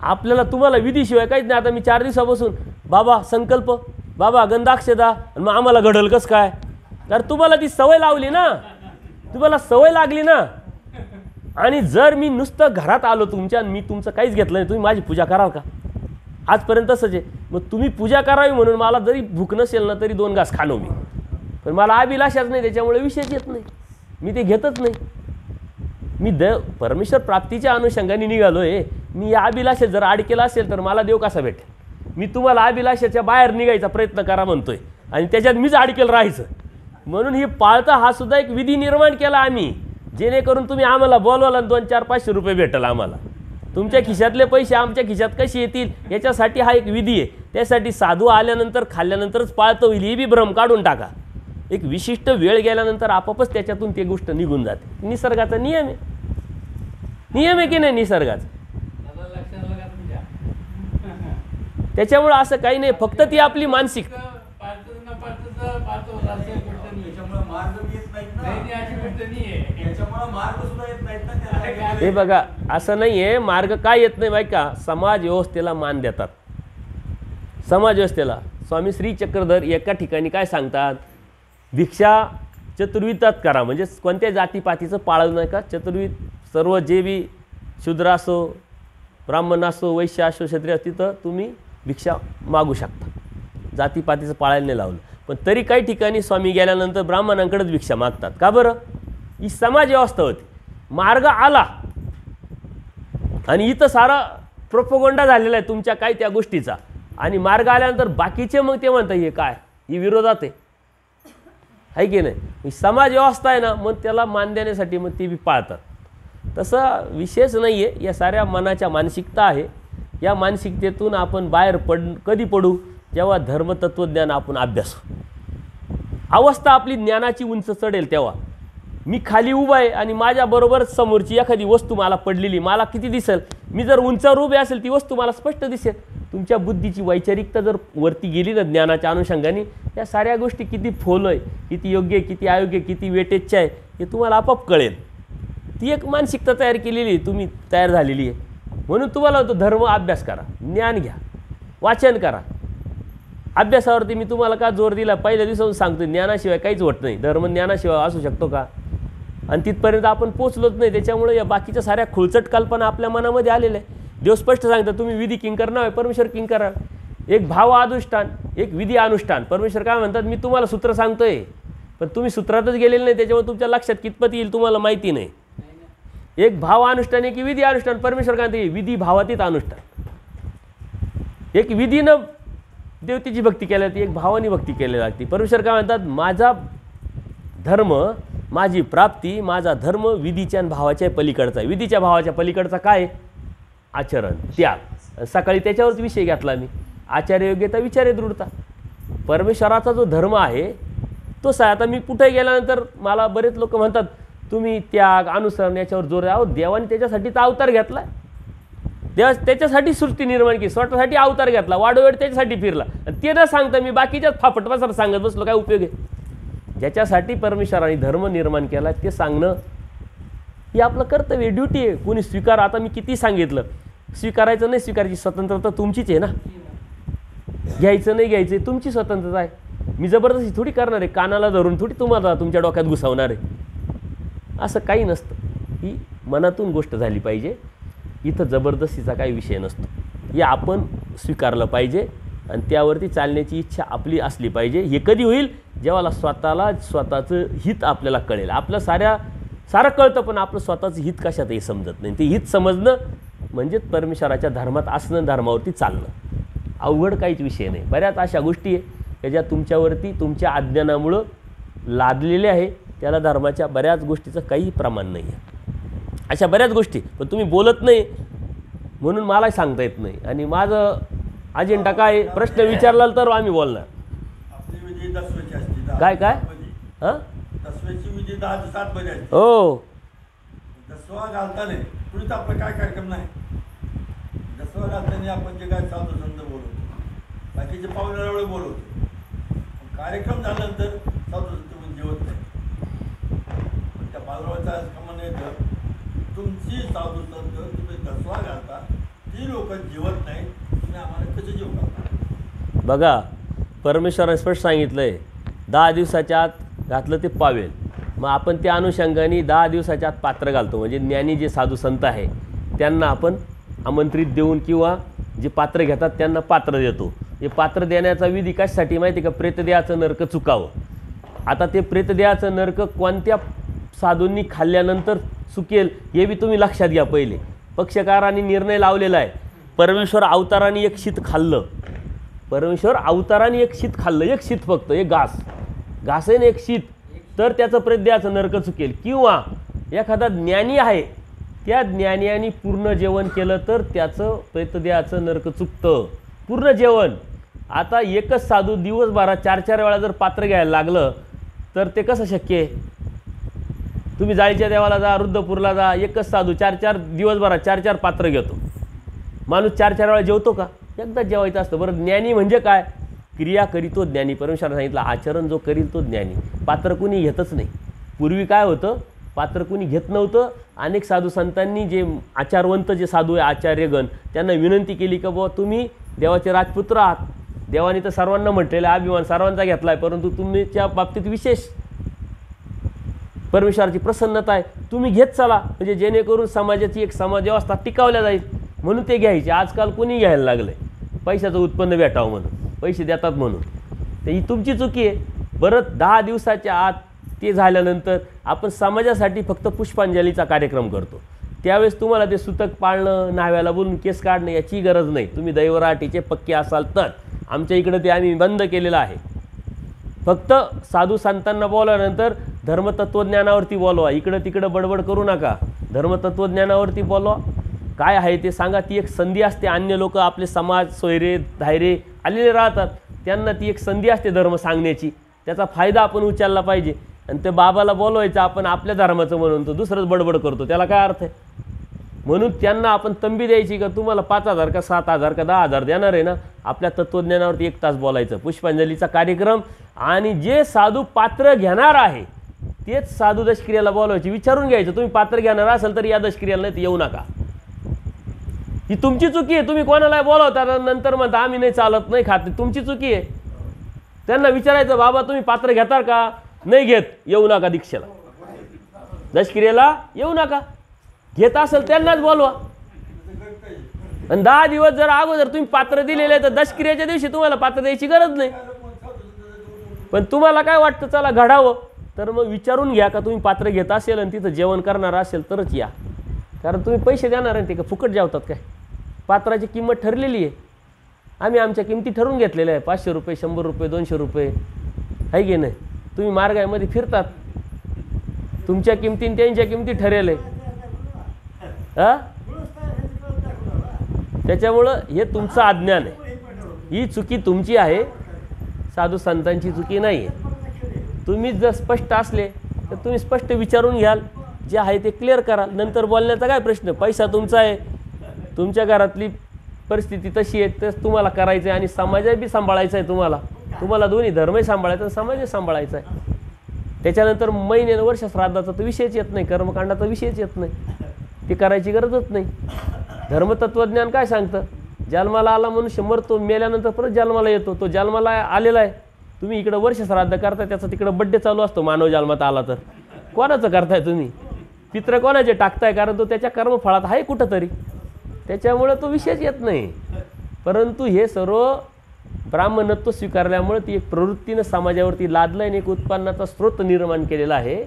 आपल्याला तुम्हाला विधीशिवाय काहीच नाही. आता मी 4 दिवसापासून बाबा संकल्प, बाबा गंधाक्षदा, आणि मग आम्हाला घडल कसं काय? तर तुम्हाला ती सवय लावली ना, तुम्हाला सवय लागली ना. आणि जर मी नुसतं घरात आलो तुमच्या आणि मी तुमचं काहीच घेतलं नाही, तुम्ही माझी पूजा कराल का? आजपर्यंत तसंच आहे. मग तुम्ही पूजा करावी म्हणून मला जरी भूक नसेल ना तरी 2 घास खाणो मी, पण मला अभिलाषाच नाही, त्याच्यामुळे विषयच येत नाही, मी ते घेतच नाही. मी परमेश्वर प्राप्तीच्या अनुषंगाने निघालो आहे. मी या अभिलाषेत जर आड केला असेल तर मला देव कसा भेटेल? मी तुम्हाला अभिलाषेच्या बाहेर निघायचा प्रयत्न करा म्हणतोय आणि त्याच्यात मीच अडकेल राहायचं. म्हणून ही पाळता हा सुद्धा एक विधी निर्माण केला आम्ही, जेणेकरून तुम्ही आम्हाला बोलवाल आणि 200-400-500 रुपये भेटेल आम्हाला. तुमच्या खिशातले पैसे आमच्या खिशात कसे येतील याच्यासाठी हा एक विधी आहे. त्यासाठी साधू आल्यानंतर खाल्ल्यानंतरच पाळतं होईल, ही बी भ्रम काढून टाका. एक विशिष्ट वेळ गेल्यानंतर आपोआपच त्याच्यातून ती गोष्ट निघून जाते. निसर्गाचा नियम आहे. नियम आहे की नाही निसर्गाचा? त्याच्यामुळे असं काही नाही, फक्त ती आपली मानसिक. हे बघा, असं नाही आहे. मार्ग काय येत नाही माहिती का? समाज व्यवस्थेला मान देतात. समाज व्यवस्थेला स्वामी श्री चक्रधर एका ठिकाणी काय सांगतात, भिक्षा चतुर्विधात करा, म्हणजे कोणत्या जातीपातीचं पाळू नका. चतुर्विध सर्व जे बी शूद्र असो, ब्राह्मण असो, वैश्य असो, क्षत्रिय असो, तिथं तुम्ही भिक्षा मागू शकता. जातीपातीचं पाळायला नाही लावलं. पण तरी काही ठिकाणी स्वामी गेल्यानंतर ब्राह्मणांकडेच भिक्षा मागतात. का बरं? ही समाज व्यवस्था होती. मार्ग आला आणि इथं सारा प्रोपोगंडा झालेला आहे तुमच्या काय त्या गोष्टीचा, आणि मार्ग आल्यानंतर बाकीचे मग ते म्हणतात हे काय, ही विरोधात आहे की नाही? ही समाज व्यवस्था आहे ना, मग त्याला मान देण्यासाठी मग ती बी पाळतात. तसा विशेष नाही आहे. या साऱ्या मनाच्या मानसिकता आहे. या मानसिकतेतून आपण बाहेर कधी पडू? जेव्हा धर्मतत्वज्ञान आपण अभ्यासू. अवस्था आपली ज्ञानाची उंच चढेल तेव्हा. मी खाली उभा आहे आणि माझ्याबरोबर समोरची एखादी वस्तू मला पडलेली, मला किती दिसेल? मी जर उंचावर उभे असेल ती वस्तू मला स्पष्ट दिसेल. तुमच्या बुद्धीची वैचारिकता जर वरती गेली ना ज्ञानाच्या अनुषंगाने, या साऱ्या गोष्टी किती फोल आहे, किती योग्य आहे, किती अयोग्य, किती वेटेजच्या आहे, हे तुम्हाला आपोआप कळेल. ती एक मानसिकता तयार केलेली आहे, तुम्ही तयार झालेली आहे. म्हणून तुम्हाला तो धर्म अभ्यास करा, ज्ञान घ्या, वाचन करा. अभ्यासावरती मी तुम्हाला का जोर दिला? पहिल्या दिवसापासून सांगतो, ज्ञानाशिवाय काहीच होत नाही. धर्म ज्ञानाशिवाय असू शकतो का? आणि तिथपर्यंत आपण पोचलोच नाही. त्याच्यामुळे या बाकीच्या साऱ्या खुळचट कल्पना आपल्या मनामध्ये आलेल्या आहे. देव स्पष्ट सांगतात, तुम्ही विधी किंकर नव्हे, परमेश्वर किंकर. एक भाव अनुष्ठान, एक विधी अनुष्ठान. परमेश्वर काय म्हणतात, मी तुम्हाला सूत्र सांगतोय पण तुम्ही सूत्रातच गेलेले नाही, त्याच्यामुळे तुमच्या लक्षात कितपत येईल तुम्हाला माहिती नाही. एक भाव अनुष्ठान, एक विधी अनुष्ठान. परमेश्वर काय म्हणते, विधी भावातीत अनुष्ठान. एक विधीनं देवतेची भक्ती केली जाते, एक भावानी भक्ती केली जाते. परमेश्वर काय म्हणतात, माझा धर्म, माझी प्राप्ती, माझा धर्म विधीच्या आणि भावाच्या पलीकडचा आहे. विधीच्या भावाच्या पलीकडचा काय? आचरण, त्याग. सकाळी त्याच्यावरच विषय घेतला मी, आचार्य योग्यता, विचार्य दृढता. परमेश्वराचा जो धर्म आहे तो आता मी कुठे गेल्यानंतर मला बरेच लोक म्हणतात तुम्ही त्याग, अनुसरण याच्यावर जोर द्या. देवाने त्याच्यासाठी तर अवतार घेतला. देवा त्याच्यासाठी सृष्टी निर्माण केली, स्वतःसाठी अवतार घेतला, वाडोवेळ त्याच्यासाठी फिरला. आणि ते न सांगता मी बाकीच्याच फापटवासर सांगत बसलो, काय उपयोग आहे? ज्याच्यासाठी परमेश्वराने धर्म निर्माण केला ते सांगणं हे आपलं कर्तव्य, ड्युटी आहे. कोणी स्वीकार, आता मी किती सांगितलं, स्वीकारायचं नाही स्वीकारायची स्वतंत्रता तुमचीच आहे ना. घ्यायचं नाही घ्यायचं तुमची स्वतंत्रता आहे. मी जबरदस्ती थोडी करणार आहे, कानाला धरून थोडी तुम्हाला तुमच्या डोक्यात घुसवणार आहे. असं काही नसतं. ही मनातून गोष्ट झाली पाहिजे. इथं जबरदस्तीचा काही विषय नसतो. हे आपण स्वीकारलं पाहिजे आणि त्यावरती चालण्याची इच्छा आपली असली पाहिजे. हे कधी होईल? जेव्हा स्वतःचं हित आपल्याला कळेल. आपलं सारं कळतं पण आपलं स्वतःचं हित कशातही समजत नाही. ते हित समजणं म्हणजे परमेश्वराच्या धर्मात असणं, धर्मावरती चालणं. अवघड काहीच विषय नाही. बऱ्याच अशा गोष्टी आहे की ज्या तुमच्यावरती तुमच्या अज्ञानामुळं लादलेल्या आहे. त्याला धर्माच्या बऱ्याच गोष्टीचं काही प्रमाण नाही आहे. अशा बऱ्याच गोष्टी पण तुम्ही बोलत नाही म्हणून मलाही सांगता येत नाही. आणि माझं अजेंडा काय आहे? प्रश्न विचारला तर आम्ही बोलणार. काय काय हां हो दसवा घालताना पुढे आपला काय कार्यक्रम नाही. दसवा घालताना आपण जे काय साधू संत बोलवतो, बाकीचे पाहुण्याला वेळ बोलवतो. कार्यक्रम झाल्यानंतर साधू संत पण जेवत नाही. त्या बालवाचा म्हणणं येतं, तुमची साधू संत तुम्ही दसवा घालता, ती लोक जेवत नाही, तुम्ही आम्हाला कसं जेव घालता? बघा, परमेश्वराने स्पष्ट सांगितलं आहे 10 दिवसाच्या आत घातलं ते पावेल. मग आपण त्या अनुषंगाने 10 दिवसाच्या आत पात्र घालतो. म्हणजे ज्ञानी जे साधू संत आहे त्यांना आपण आमंत्रित देऊन किंवा जे पात्र घेतात त्यांना पात्र देतो. हे पात्र देण्याचा विधी कशासाठी माहिती का? प्रेतदेहाचं नरक चुकावं. आता ते प्रेतदेहाचं नरक कोणत्या साधूंनी खाल्ल्यानंतर चुकेल हे बी तुम्ही लक्षात घ्या. पहिले पक्षकारांनी निर्णय लावलेला आहे. परमेश्वर अवताराने एक शीत खाल्लं. परमेश्वर अवताराने एक शीत खाल्लं, एक शीत फक्त, एक घासेने एक शीत, तर त्याचं प्रेतदेहाचं नरक चुकेल. किंवा एखादा ज्ञानी आहे, त्या ज्ञानियाने पूर्ण जेवण केलं तर त्याचं प्रेतदेहाचं नरक चुकतं. पूर्ण जेवण. आता एकच साधू दिवसभरात 4-4 वेळा जर पात्र घ्यायला लागलं तर ते कसं शक्य आहे? तुम्ही जाळीच्या देवाला जा, रुद्रपूरला जा, एकच साधू 4-4 दिवसभरात 4-4 पात्र घेतो. माणूस 4-4 वेळा जेवतो का? एकदाच जेवायचं असतं. बरं, ज्ञानी म्हणजे काय? क्रिया करीतो ज्ञानी. परमेश्वराने सांगितलं आचरण जो करील तो ज्ञानी. पात्र कुणी घेतच नाही. पूर्वी काय होतं? पात्र कुणी घेत नव्हतं. अनेक साधू संतांनी जे आचारवंत जे साधू आहे, आचार्यगण, त्यांना विनंती केली की बुवा तुम्ही देवाचे राजपुत्र आहात. देवाने तर सर्वांना म्हटलेलं आहे, अभिमान सर्वांचा घेतला आहे, परंतु तुमच्या बाबतीत विशेष परमेश्वराची प्रसन्नता आहे, तुम्ही घेत चला, म्हणजे जेणेकरून समाजाची एक समाज व्यवस्था टिकावल्या जाईल. म्हणून ते घ्यायचे. आजकाल कोणी घ्यायला लागलं आहे पैशाचं उत्पन्न भेटावं म्हणून, पैसे देतात म्हणून. तर ही तुमची चुकी आहे. बरं, 10 दिवसाच्या आत ते झाल्यानंतर आपण समाजासाठी फक्त पुष्पांजलीचा कार्यक्रम करतो. त्यावेळेस तुम्हाला ते सुतक पाळणं, न्हाव्याला बोलून केस काढणं याची गरज नाही. तुम्ही दैवराटीचे पक्के असाल तर. आमच्या इकडं ते आम्ही बंद केलेलं आहे. फक्त साधू संतांना बोलल्यानंतर धर्मतत्वज्ञानावरती बोलवा. इकडं तिकडं बडबड करू नका. धर्मतत्वज्ञानावरती बोलवा. काय आहे ते सांगा. ती एक संधी असते. अन्य लोक आपले समाज, सोयरे, धायरे आलेले राहतात, त्यांना ती एक संधी असते धर्म सांगण्याची. त्याचा फायदा आपण उचलला पाहिजे. आणि ते बाबाला बोलवायचं आपण आपल्या धर्माचं म्हणून, तो दुसरंच बडबड करतो, त्याला काय अर्थ आहे? म्हणून त्यांना आपण तंबी द्यायची का तुम्हाला 5,000 का 7,000 का 10,000 देणार आहे ना, आपल्या तत्त्वज्ञानावरती 1 तास बोलायचं. पुष्पांजलीचा कार्यक्रम. आणि जे साधू पात्र घेणार आहे तेच साधू दशक्रियाला बोलवायचे. विचारून घ्यायचं तुम्ही पात्र घेणार असेल तर या दशक्रियाला नाही तर येऊ नका. ही तुमची चुकी आहे. तुम्ही कोणाला बोलवता नंतर म्हणता आम्ही नाही चालत, नाही खात, तुमची चुकी आहे. त्यांना विचारायचं बाबा तुम्ही पात्र घेता का? नाही घेत, येऊ नका दीक्षेला, दशक्रियेला येऊ नका. घेत असेल त्यांनाच बोलवा. आणि 10 दिवस जर अगोदर तुम्ही पात्र दिलेले तर दशक्रियेच्या दिवशी तुम्हाला पात्र द्यायची गरज नाही. पण तुम्हाला काय वाटतं चला घडावं, तर मग विचारून घ्या का तुम्ही पात्र घेत असेल आणि तिथं जेवण करणार असेल तरच या. कारण तुम्ही पैसे देणार आहे ते का फुकट जेवतात काय? पात्राची किंमत ठरलेली आहे. आम्ही आमच्या किमती ठरवून घेतलेल्या आहे. 500 रुपये, 100 रुपये, 200 रुपये आहे की नाही? तुम्ही मार्गामध्ये फिरतात, तुमच्या किमतीने त्यांच्या किमती ठरेल आहे. हां, त्याच्यामुळं हे तुमचं अज्ञान आहे. ही चुकी तुमची आहे, साधू संतांची चुकी नाही आहे. तुम्ही जर स्पष्ट असले तर तुम्ही स्पष्ट विचारून घ्याल, जे आहे ते क्लिअर कराल. नंतर बोलण्याचा काय प्रश्न? पैसा तुमचा आहे, तुमच्या घरातली परिस्थिती तशी आहे, तर तुम्हाला करायचं आहे. आणि समाज बी सांभाळायचा आहे तुम्हाला दोन्ही धर्मही सांभाळायचा आणि समाजही सांभाळायचा आहे. त्याच्यानंतर महिन्यानं वर्ष श्राद्धाचा तर विषयच येत नाही, कर्मकांडाचा विषयच येत नाही, ते करायची गरजच नाही. धर्मतत्वज्ञान काय सांगतं? जन्माला आला मनुष्य मरतो, मेल्यानंतर परत जन्माला येतो. तो जन्माला आलेला आहे, तुम्ही इकडं वर्ष श्राद्ध करता, त्याचा तिकडं बड्डे चालू असतो मानव जन्मात आला तर. कोणाचं करताय तुम्ही? पित्र कोणाचे टाकताय? कारण तो त्याच्या कर्मफळात आहे कुठंतरी, त्याच्यामुळं तो विषयच येत नाही. परंतु हे सर्व ब्राह्मणत्व स्वीकारल्यामुळे ती एक प्रवृत्तीनं समाजावरती लादलं आणि एक उत्पन्नाचा स्रोत निर्माण केलेला आहे.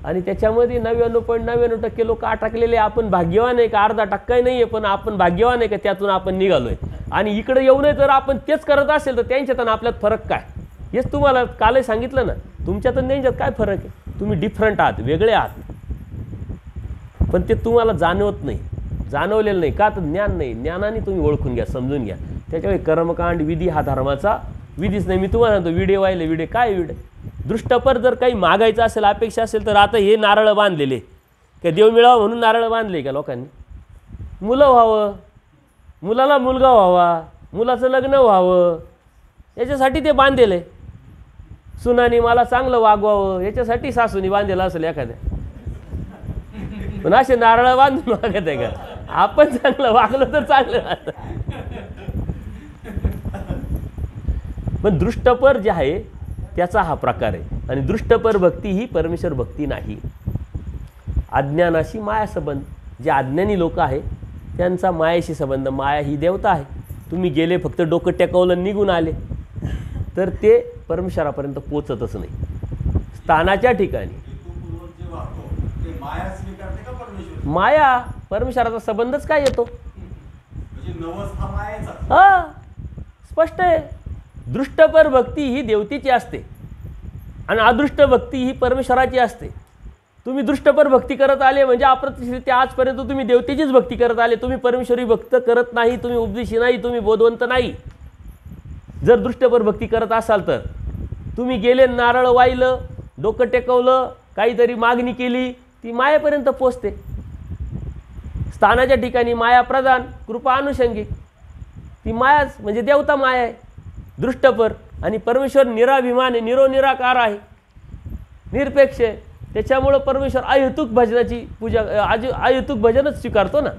आणि त्याच्यामध्ये 99.99% लोक अटकलेले. आपण भाग्यवान आहे का? 0.5% नाही आहे, पण आपण भाग्यवान आहे का त्यातून आपण निघालो आहे. आणि इकडे येऊ नये जर आपण तेच करत असेल तर त्यांच्यात आणि आपल्यात फरक काय? हेच तुम्हाला कालही सांगितलं ना, तुमच्यात आणि त्यांच्यात काय फरक आहे? तुम्ही डिफरंट आहात, वेगळे आहात, पण ते तुम्हाला जाणवत नाही, जाणवलेलं नाही का? तर ज्ञान नाही. ज्ञानाने तुम्ही ओळखून घ्या, समजून घ्या. त्याच्यामुळे कर्मकांड विधी हा धर्माचा विधीच नाही. मी तुम्हाला सांगतो, विडे वाहिले विडे काय विडे? दृष्टपर जर काही मागायचं असेल, अपेक्षा असेल, तर आता हे नारळ बांधलेले का देव मिळावं म्हणून नारळ बांधले का लोकांनी? मुलं व्हावं, मुलाला मुलगा व्हावा, मुलाचं लग्न व्हावं, याच्यासाठी ते बांधलेले. सुनानी मला चांगलं वागवावं याच्यासाठी सासूनी बांधलेलं असेल एखाद्या. पण असे नारळ बांधून वागत आहे का? आपण चांगलं वागलं तर चांगलं राहतं. पण दृष्टपर जे आहे त्याचा हा प्रकार आहे. आणि दृष्टपर भक्ती ही परमेश्वर भक्ती नाही. अज्ञानाशी माया संबंध. जे अज्ञानी लोक आहे त्यांचा मायाशी संबंध. माया ही देवता आहे. तुम्ही गेले फक्त डोकं टेकवलं निघून आले तर ते परमेश्वरापर्यंत पोचतच नाही. स्थानाच्या ठिकाणी माया परमेश्वराचा संबंधच काय येतो? हा स्पष्ट आहे. दृष्टपर भक्ती ही देवतेची असते आणि अदृष्ट भक्ती ही परमेश्वराची असते. तुम्ही दृष्टपर भक्ती करत आले म्हणजे अप्रतिष्ठित आजपर्यंत तुम्ही देवतेचीच भक्ती करत आले. तुम्ही परमेश्वरी भक्त करत नाही, तुम्ही उपदेशी नाही, तुम्ही बोधवंत नाही. जर दृष्टपर भक्ती करत असाल तर तुम्ही गेले, नारळ वाहिलं, डोकं टेकवलं, काहीतरी मागणी केली, ती मायेपर्यंत पोचते. स्थानाच्या ठिकाणी माया प्रधान, कृपा अनुषंगिक. ती मायाच म्हणजे देवता माया आहे दृष्टपर. आणि परमेश्वर निराभिमान आहे, निराकार आहे, निरपेक्ष आहे. त्याच्यामुळं परमेश्वर अहेतुक भजनाची पूजा, अहेतुक भजनच स्वीकारतो ना.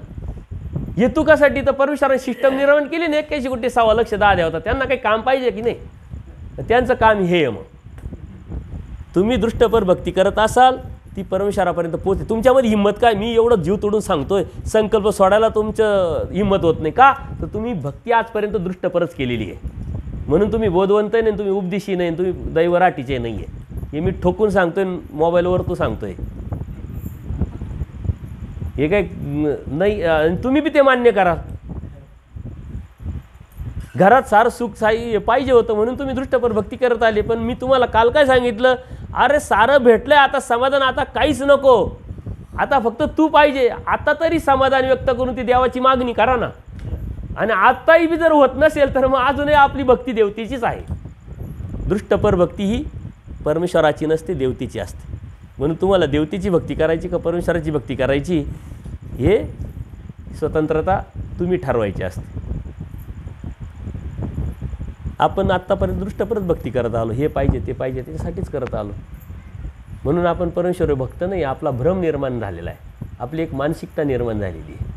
हेतुकासाठी तर परमेश्वराने सिस्टम निर्माण केली नाही. 81 कोटी 1.25 लाख दाद्या होता. त्यांना काही काम पाहिजे की नाही? त्यांचं काम हे आहे. मग तुम्ही दृष्टपर भक्ती करत असाल ती परमेश्वरापर्यंत पोहोचते. तुमच्यामध्ये हिंमत काय? मी एवढं जीव तोडून सांगतोय, संकल्प सोडायला तुमचं हिंमत होत नाही का? तर तुम्ही भक्ती आजपर्यंत दृष्टपरच केलेली आहे. म्हणून तुम्ही बोधवंत नाही, तुम्ही उपदेशी नाही, तुम्ही दैवराटीचे नाही आहे. हे मी ठोकून सांगतोय, मोबाईलवर तो सांगतोय. हे काय नाही. तुम्ही बी ते मान्य करा. घरात सारं सुख साई पाहिजे होतं म्हणून तुम्ही दृष्टपर भक्ती करत आले. पण मी तुम्हाला काल काय सांगितलं? अरे सारं भेटलंय, आता समाधान, आता काहीच नको, आता फक्त तू पाहिजे. आता तरी समाधान व्यक्त करून ती देवाची मागणी करा ना. आणि आताही बी जर होत नसेल तर मग अजूनही आपली भक्ती देवतेचीच आहे. दृष्टपर भक्ती ही परमेश्वराची नसते, देवतेची असते. म्हणून तुम्हाला देवतेची भक्ती करायची का परमेश्वराची भक्ती करायची हे स्वतंत्रता तुम्ही ठरवायची असते. आपण आत्तापर्यंत दृष्टपरच भक्ती करत आलो. हे पाहिजे, ते पाहिजे, त्याच्यासाठीच करत आलो. म्हणून आपण परमेश्वर भक्त नाही. आपला भ्रम निर्माण झालेला आहे, आपली एक मानसिकता निर्माण झालेली आहे.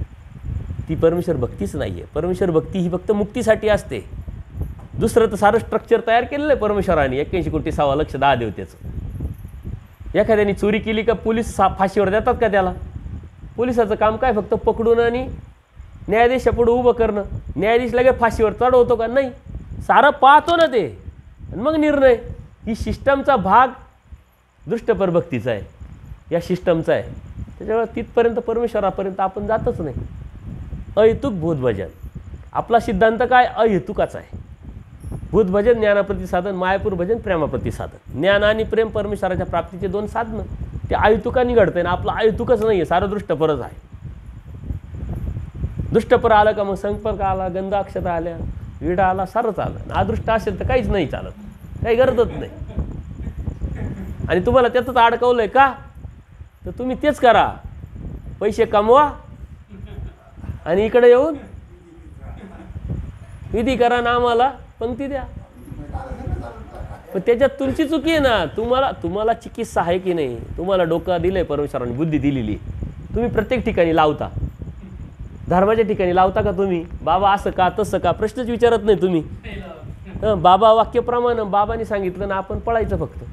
ती परमेश्वर भक्तीच नाही आहे. परमेश्वर भक्ती ही फक्त मुक्तीसाठी असते. दुसरं तर सारं स्ट्रक्चर तयार केलेलं आहे परमेश्वराने. 81 कोटी 1.25 लाख दाह देवतेचं. एखाद्याने चोरी केली का पोलीस फाशीवर देतात का त्याला? पोलिसाचं काम काय? फक्त पकडून आणि न्यायाधीशापुढे उभं करणं. न्यायाधीश लगेच फाशीवर चढवतो का? नाही. सारं पाहतो ना ते, आणि मग निर्णय. ही सिस्टमचा भाग दृष्टपर भक्तीचा आहे, या सिस्टमचा आहे. त्याच्यामुळे तिथपर्यंत परमेश्वरापर्यंत आपण जातच नाही. अहेतुक बोधभजन आपला सिद्धांत काय? अहेतुकाचा आहे. बोधभजन ज्ञानाप्रती साधन, मायापूर भजन प्रेमाप्रती साधन. ज्ञान आणि प्रेम परमेश्वराच्या प्राप्तीचे दोन साधनं. ते अहेतुकाने घडतंय ना. आपलं अहेतुकच नाही आहे, सारं दृष्टपरच आहे. दृष्टपर आलं का मग संपर्क आला, गंध अक्षता आल्या, विडा आला, सारंच आलं. अदृष्ट असेल तर काहीच नाही चालत, काही गरजच नाही. आणि तुम्हाला त्यातच अडकवलंय का? तर तुम्ही तेच करा. पैसे कमवा आणि इकडे येऊन विधी करा ना, आम्हाला पंक्ती द्या. पण त्याच्यात तुमची चुकी आहे ना. तुम्हाला चिकित्सा आहे की नाही? तुम्हाला डोकं दिलंय परमेश्वराने, बुद्धी दिलेली. तुम्ही प्रत्येक ठिकाणी लावता. धर्माच्या ठिकाणी लावता का तुम्ही? बाबा असं का, तसं का, प्रश्नच विचारत नाही तुम्ही. बाबा वाक्यप्रमाणे बाबांनी सांगितलं ना, आपण पळायचं फक्त.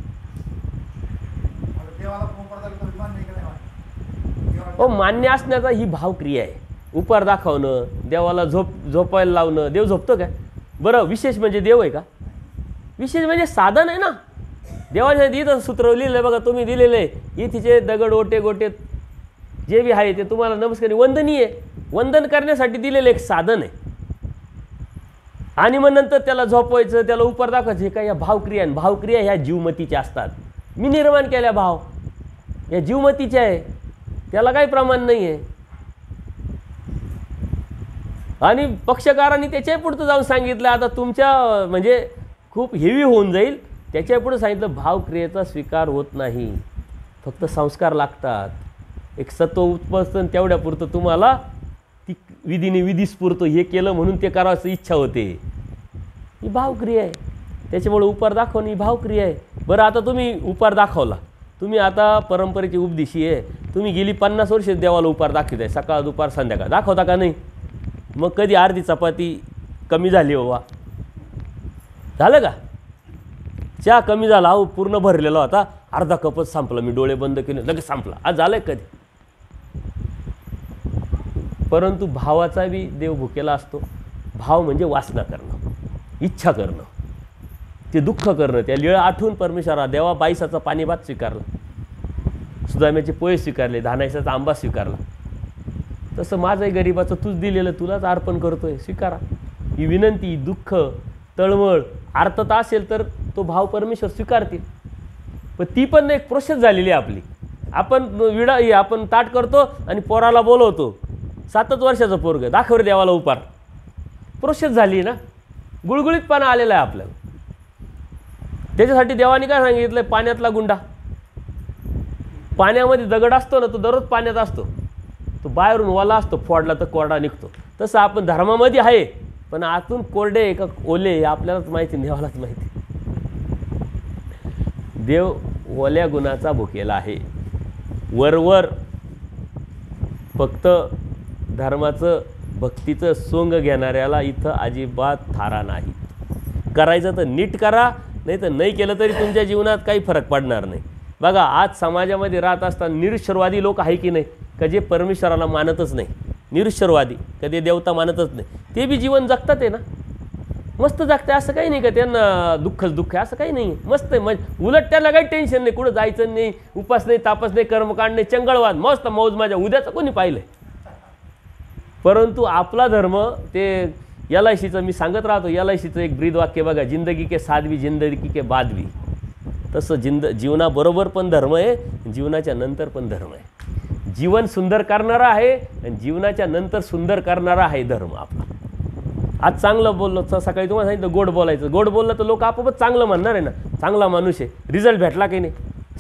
हो, मान्य असण्याचा ही भावक्रिया आहे. उपहार दाखवणं, देवाला झोपायला लावणं. देव झोपतो काय? बरं, विशेष म्हणजे देव आहे का? विशेष म्हणजे साधन आहे ना. देवाच्या इथं सूत्र लिहिलं बघा, तुम्ही दिलेले इथेचे दगड ओटे गोटे जे बी आहे ते तुम्हाला नमस्कार वंदनीय आहे. वंदन करण्यासाठी दिलेलं एक साधन आहे. आणि मग नंतर त्याला झोपवायचं, त्याला उपहार दाखवायचं. हे काय? या भावक्रिया. आणि भावक्रिया ह्या जीवमतीच्या असतात. मी निर्माण केल्या भाव या जीवमतीच्या आहे, त्याला काही प्रमाण नाही आहे. आणि पक्षकारांनी त्याच्याही पुढचं जाऊन सांगितलं, आता तुमच्या म्हणजे खूप हेवी होऊन जाईल, त्याच्या पुढे सांगितलं भावक्रियेचा स्वीकार होत नाही, फक्त संस्कार लागतात. एक सत्व उत्पन्न तेवढ्यापुरतं तुम्हाला ती विधीने विधीस्फूर्त हे केलं म्हणून ते करावं इच्छा होते. ही भावक्रिया आहे. त्याच्यामुळे उपहार दाखवणं ही भावक्रिया आहे. बरं, आता तुम्ही उपहार दाखवला, तुम्ही आता परंपरेची उपदेशी आहे, तुम्ही गेली 50 वर्ष देवाला उपहार दाखवत आहे, सकाळ दुपार संध्याकाळ, दाखवता का नाही? मग कधी अर्धी चपाती कमी झाली बाबा? झालं का? चहा कमी झाला, अहो पूर्ण भरलेला होता, अर्धा कपच संपला, मी डोळे बंद केले लगेच संपला. आज झालं कधी? परंतु भावाचा बी देव भुकेला असतो. भाव म्हणजे वासना करणं, इच्छा करणं, ते दुःख करणं. त्या लीळ आठवून परमेश्वरा देवा बाईसाचा पाणीभात स्वीकारला, सुदाम्याचे पोहे स्वीकारले, धानाईसाचा आंबा स्वीकारला. तसं माझंही गरिबाचं तूच दिलेलं तुलाच अर्पण करतोय, स्वीकारा. ही विनंती, दुःख, तळमळ, आर्तता असेल तर तो भाव परमेश्वर स्वीकारतील. पण ती पण एक प्रोसेस झालेली आहे आपली. आपण ताट करतो आणि पोराला बोलवतो, 7 वर्षाचं पोरगं, दाखव रे देवाला उपहार. प्रोसेस झाली ना, गुळगुळीतपणा आलेला आहे आपल्याला. त्याच्यासाठी देवाने काय सांगितलं? पाण्यातला गुंडा. पाण्यामध्ये दगड असतो ना, तो दररोज पाण्यात असतो, तो बाहेरून वाला असतो, फोडला तर कोरडा निघतो. तसं आपण धर्मामध्ये आहे, पण आतून कोरडे आहे का ओले हे आपल्यालाच माहिती, देवालाच माहिती. देव ओल्या गुणाचा भुकेला आहे. वरवर फक्त धर्माचं भक्तीचं सोंग घेणाऱ्याला इथं अजिबात थारा नाही. करायचं तर नीट करा, नाही तर नाही केलं तरी तुमच्या जीवनात काही फरक पडणार नाही. बघा, आज समाजामध्ये राहत असताना निरीश्वरवादी लोक आहे की नाही, का जे परमेश्वराला मानतच नाही, निरीश्वरवादी, कधी देवता मानतच नाही, ते बी जीवन जगतात आहे ना, मस्त जगते. असं काही नाही का त्यांना दुःखच दुःख आहे, असं काही नाही. मस्त आहे, उलट त्याला काही टेन्शन नाही, कुठं जायचं नाही, उपास नाही, तापस नाही, कर्मकांड नाही, चंगळवाद, मस्त मौज माझ्या. उद्याचं कोणी पाहिलं? परंतु आपला धर्म ते LICचं मी सांगत राहतो, LICचं एक ब्रीद वाक्य बघा, जिंदगी के साथ भी जिंदगी के बाद भी. तसं जीवनाबरोबर पण धर्म आहे, जीवनाच्या नंतर पण धर्म आहे. जीवन सुंदर करणारा आहे आणि जीवनाच्या नंतर सुंदर करणारा आहे धर्म आपला. आज चांगलं बोललो, सकाळी तुम्हाला सांगितलं गोड बोलायचं, गोड बोललं तर लोक आपोआपच चांगलं म्हणणार आहे ना, चांगला माणूस आहे. रिझल्ट भेटला की नाही,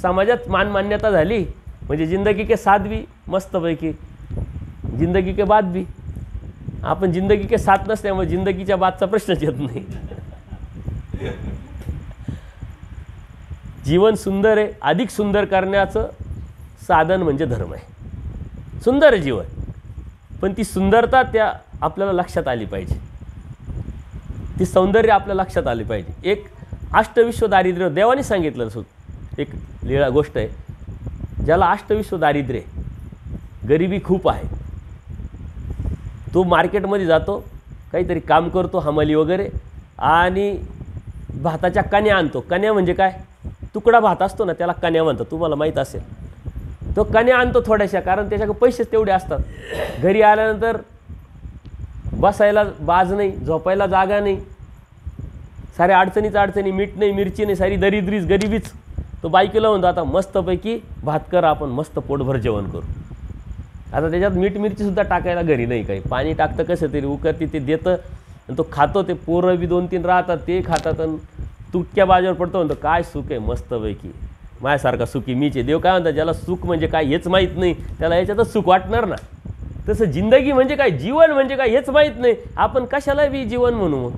समाजात मान्यता झाली, म्हणजे जिंदगी के साथ भी मस्तपैकी, जिंदगी के बाद भी. आपण जिंदगी के साथ नसल्यामुळे जिंदगीच्या बादचा प्रश्नच येत नाही. जीवन सुंदर आहे, अधिक सुंदर करण्याचं साधन म्हणजे धर्म आहे. सुंदर आहे जीवन, पण ती सुंदरता त्या आपल्याला लक्षात आली पाहिजे, ती सौंदर्य आपल्या लक्षात आली पाहिजे. एक अष्टविश्व दारिद्र्य देवाने सांगितलं, एक लीळा गोष्ट आहे, ज्याला अष्टविश्व दारिद्र्य, गरिबी खूप आहे, तो मार्केटमध्ये जातो, काहीतरी काम करतो, हमाली वगैरे, आणि भाताच्या कण्या आणतो. कण्या म्हणजे काय? तुकडा भात असतो ना, त्याला कण्या म्हणतात, तुम्हाला माहीत असेल. तो कण्या आणतो थोड्याशा, कारण त्याच्याकडे पैसेच तेवढे असतात. घरी आल्यानंतर बसायला बाज नाही, झोपायला जागा नाही, साऱ्या अडचणी, मीठ नाही, मिरची नाही, सारी दरिद्रीच, गरिबीच. तो बायकीला म्हणतो, आता मस्तपैकी भात कर, आपण मस्त पोटभर जेवण करू. आता त्याच्यात मीठ मिरचीसुद्धा टाकायला घरी नाही, काही पाणी टाकतं कसं तरी, उकरती ते देतं आणि तो खातो. ते पोरं बी 2-3 राहतात, ते खातात आणि तुटक्या बाजूवर पडतो, म्हणतो काय सुख आहे मस्तपैकी, माझ्यासारखा सुखी मीच आहे. देव काय म्हणतात, ज्याला सुख म्हणजे काय हेच माहीत नाही, त्याला याच्यातच सुख वाटणार ना. तसं जिंदगी म्हणजे काय, जीवन म्हणजे काय हेच माहीत नाही, आपण कशाला बी जीवन म्हणू, मग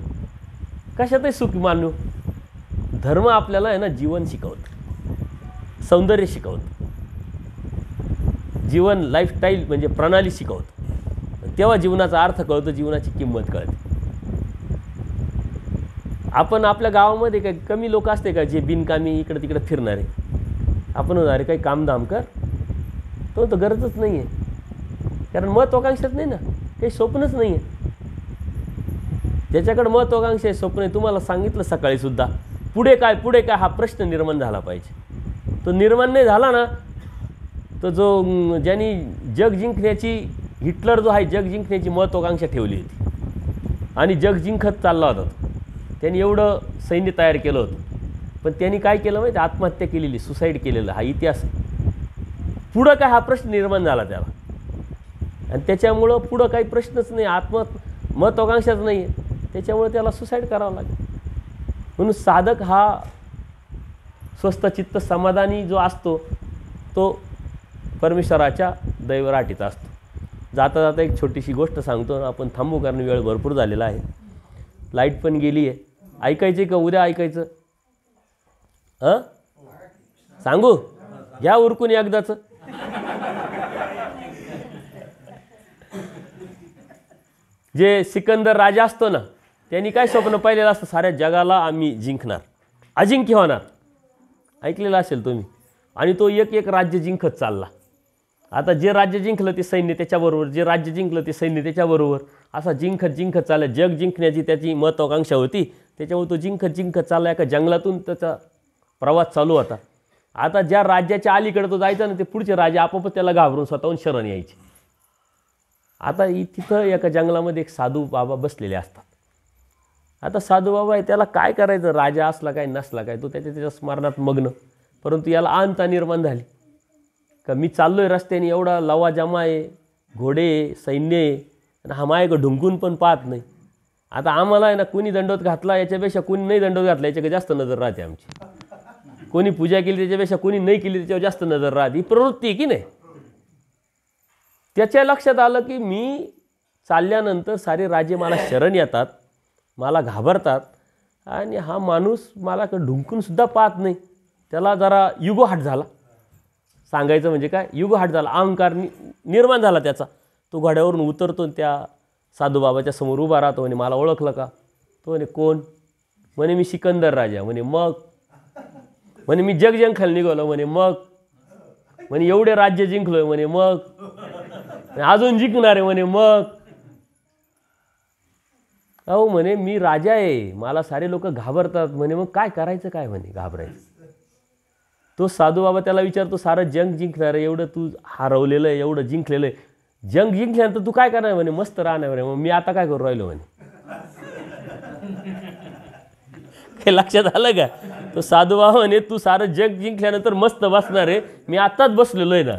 कशातही सुख मानू. धर्म आपल्याला आहे ना जीवन शिकवतं, सौंदर्य शिकवतं, जीवन लाईफस्टाईल म्हणजे प्रणाली शिकवतं. तेव्हा जीवनाचा अर्थ कळतो, जीवनाची किंमत कळते. आपण आपल्या गावामध्ये काही कमी लोक असते का जे बिनकामी इकडं तिकडं फिरणारे? आपण अरे काही कामधाम कर, तो तर गरजच नाही आहे. कारण महत्त्वाकांक्षाच नाही ना, काही स्वप्नच नाही आहे. ज्याच्याकडे महत्त्वाकांक्षा आहे, स्वप्न आहे, तुम्हाला सांगितलं सकाळीसुद्धा, पुढे काय पुढे काय हा प्रश्न निर्माण झाला पाहिजे. तो निर्माण नाही झाला ना, तर ज्यांनी जग जिंकण्याची, हिटलर जो आहे, जग जिंकण्याची महत्त्वाकांक्षा ठेवली होती आणि जग जिंकत चालला होता. त्यांनी एवढं सैन्य तयार केलं होतं, पण त्यांनी काय केलं माहिती, आत्महत्या केलेली, सुसाईड केलेलं, हा इतिहास. पुढं काय हा प्रश्न निर्माण झाला त्याला, आणि त्याच्यामुळं पुढं काही प्रश्नच नाही, महत्त्वाकांक्षाच नाही आहे, त्याच्यामुळे त्याला सुसाईड करावं लागेल. म्हणून साधक हा स्वस्थ चित्त समाधानी जो असतो तो परमेश्वराच्या दैवराटीचा असतो. जाता जाता एक छोटीशी गोष्ट सांगतो, आपण थांबू कारण वेळ भरपूर झालेला आहे, लाईट पण गेली आहे. ऐकायचं का उद्या ऐकायचं? सांगू, घ्या उरकून एकदाच. जे सिकंदर राजा असतो ना, त्यांनी काय स्वप्न पाहिलेलं असतं, साऱ्या जगाला आम्ही जिंकणार, अजिंक्य होणार, ऐकलेलं असेल तुम्ही. आणि तो एक एक राज्य जिंकत चालला. आता जे राज्य जिंकलं ते सैन्य त्याच्याबरोबर, जे राज्य जिंकलं ते सैन्य त्याच्याबरोबर, असा जिंकत जिंकत चालला. जग जिंकण्याची त्याची महत्त्वाकांक्षा होती, त्याच्यामुळे तो जिंकत जिंकत चालला. एका जंगलातून त्याचा प्रवास चालू होता. आता ज्या राज्याच्या अलीकडे तो जायचा ना, ते पुढचे राजे आपोआप त्याला घाबरून स्वतःहून शरण यायचे. आता तिथं एका जंगलामध्ये एक साधू बाबा बसलेले असतात. आता साधू बाबा आहे, त्याला काय करायचं, राजा असला काय नसला काय, तो त्याच्या स्मरणात मग्न. परंतु याला आंता निर्माण झाली का मी चाललो आहे रस्त्याने, एवढा लवा जमा आहे, घोडे आहे, सैन्य आहे, आणि हा माझ्याकडे ढुंकून पण पाहत नाही. आता आम्हाला आहे ना, कोणी दंडोत घातला याच्यापेक्षा कोणी नाही दंडोत घातला याच्याकडे जास्त नजर राहते आमची. कोणी पूजा केली त्याच्यापेक्षा कोणी नाही केली त्याच्यावर जास्त नजर राहते. ही प्रवृत्ती आहे की नाही. त्याच्या लक्षात आलं की मी चालल्यानंतर सारे राजे मला शरण येतात, मला घाबरतात, आणि हा माणूस मला ढुंकूनसुद्धा पाहत नाही. त्याला जरा युगो हाट झाला, सांगायचं म्हणजे काय, युगो हाट झाला, अहंकार निर्माण झाला त्याचा. तो घोड्यावरून उतरतो, त्या साधूबाबाच्या समोर उभा राहतो. म्हणे मला ओळखलं का? तो म्हणे कोण? म्हणे मी सिकंदर राजा. म्हणे मग? म्हणे मी जग जिंकायला निघालो. म्हणे मग? म्हणे एवढे राज्य जिंकलोय. म्हणे मग? अजून जिंकणार आहे. म्हणे मग? अहो म्हणे मी राजा आहे, मला सारे लोक घाबरतात. म्हणे मग काय करायचं काय? म्हणे घाबरायचं. तो साधू बाबा त्याला विचारतो, सारं जंग जिंकणार आहे, एवढं तू हरवलेलं आहे, एवढं जिंकलेलं आहे, जंग जिंकल्यानंतर तू काय करणार? म्हणे मस्त राहणार. म्हणे मग मी आता काय करू राहिलो? म्हणे हे लक्षात आलं का? तो साधू बाबा म्हणे तू सारं जग जिंकल्यानंतर मस्त बसणार आहे, मी आताच बसलेलो आहे ना.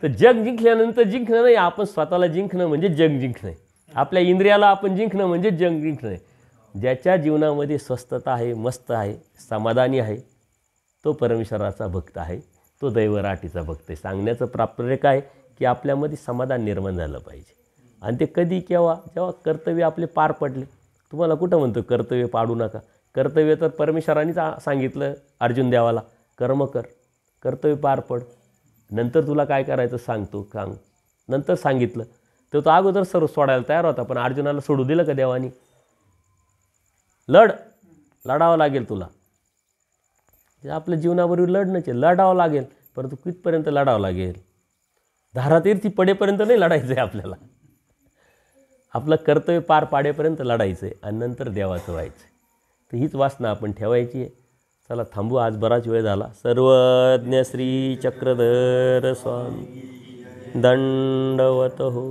तर जग जिंकल्यानंतर जिंकणं नाही, आपण स्वतःला जिंकणं म्हणजे जग जिंकणं आहे. आपल्या इंद्रियाला आपण जिंकणं म्हणजे जग जिंकणं आहे. ज्याच्या जीवनामध्ये स्वस्थता आहे, मस्त आहे, समाधानी आहे, तो परमेश्वराचा भक्त आहे, तो दैवराटीचा भक्त आहे. सांगण्याचं तात्पर्य काय की आपल्यामध्ये समाधान निर्माण झालं पाहिजे. आणि ते कधी केव्हा? जेव्हा कर्तव्य आपले पार पडले. तुम्हाला कुठं म्हणतो कर्तव्य पाडू नका? कर्तव्य तर परमेश्वरानेच सांगितलं अर्जुन देवाला, कर्म कर, कर्तव्य पार पड, नंतर तुला काय करायचं सांगतो नंतर सांगितलं. तो अगोदर सर्व सोडायला तयार होता, पण अर्जुनाला सोडू दिलं का देवानी? लढावं लागेल तुला. आपल्या जीवनाबरोबर लढणंच आहे, लढावं लागेल, परंतु कितपर्यंत लढावं लागेल? धारातीर्थी पडेपर्यंत नाही लढायचं आहे आपल्याला. आपलं कर्तव्य पार पाडेपर्यंत लढायचं आहे आणि नंतर देवाचं व्हायचं आहे. तर हीच वासना आपण ठेवायची आहे. चला थांबू, आज बराच वेळ झाला. सर्वज्ञ श्री चक्रधर स्वामी दंडवत हो.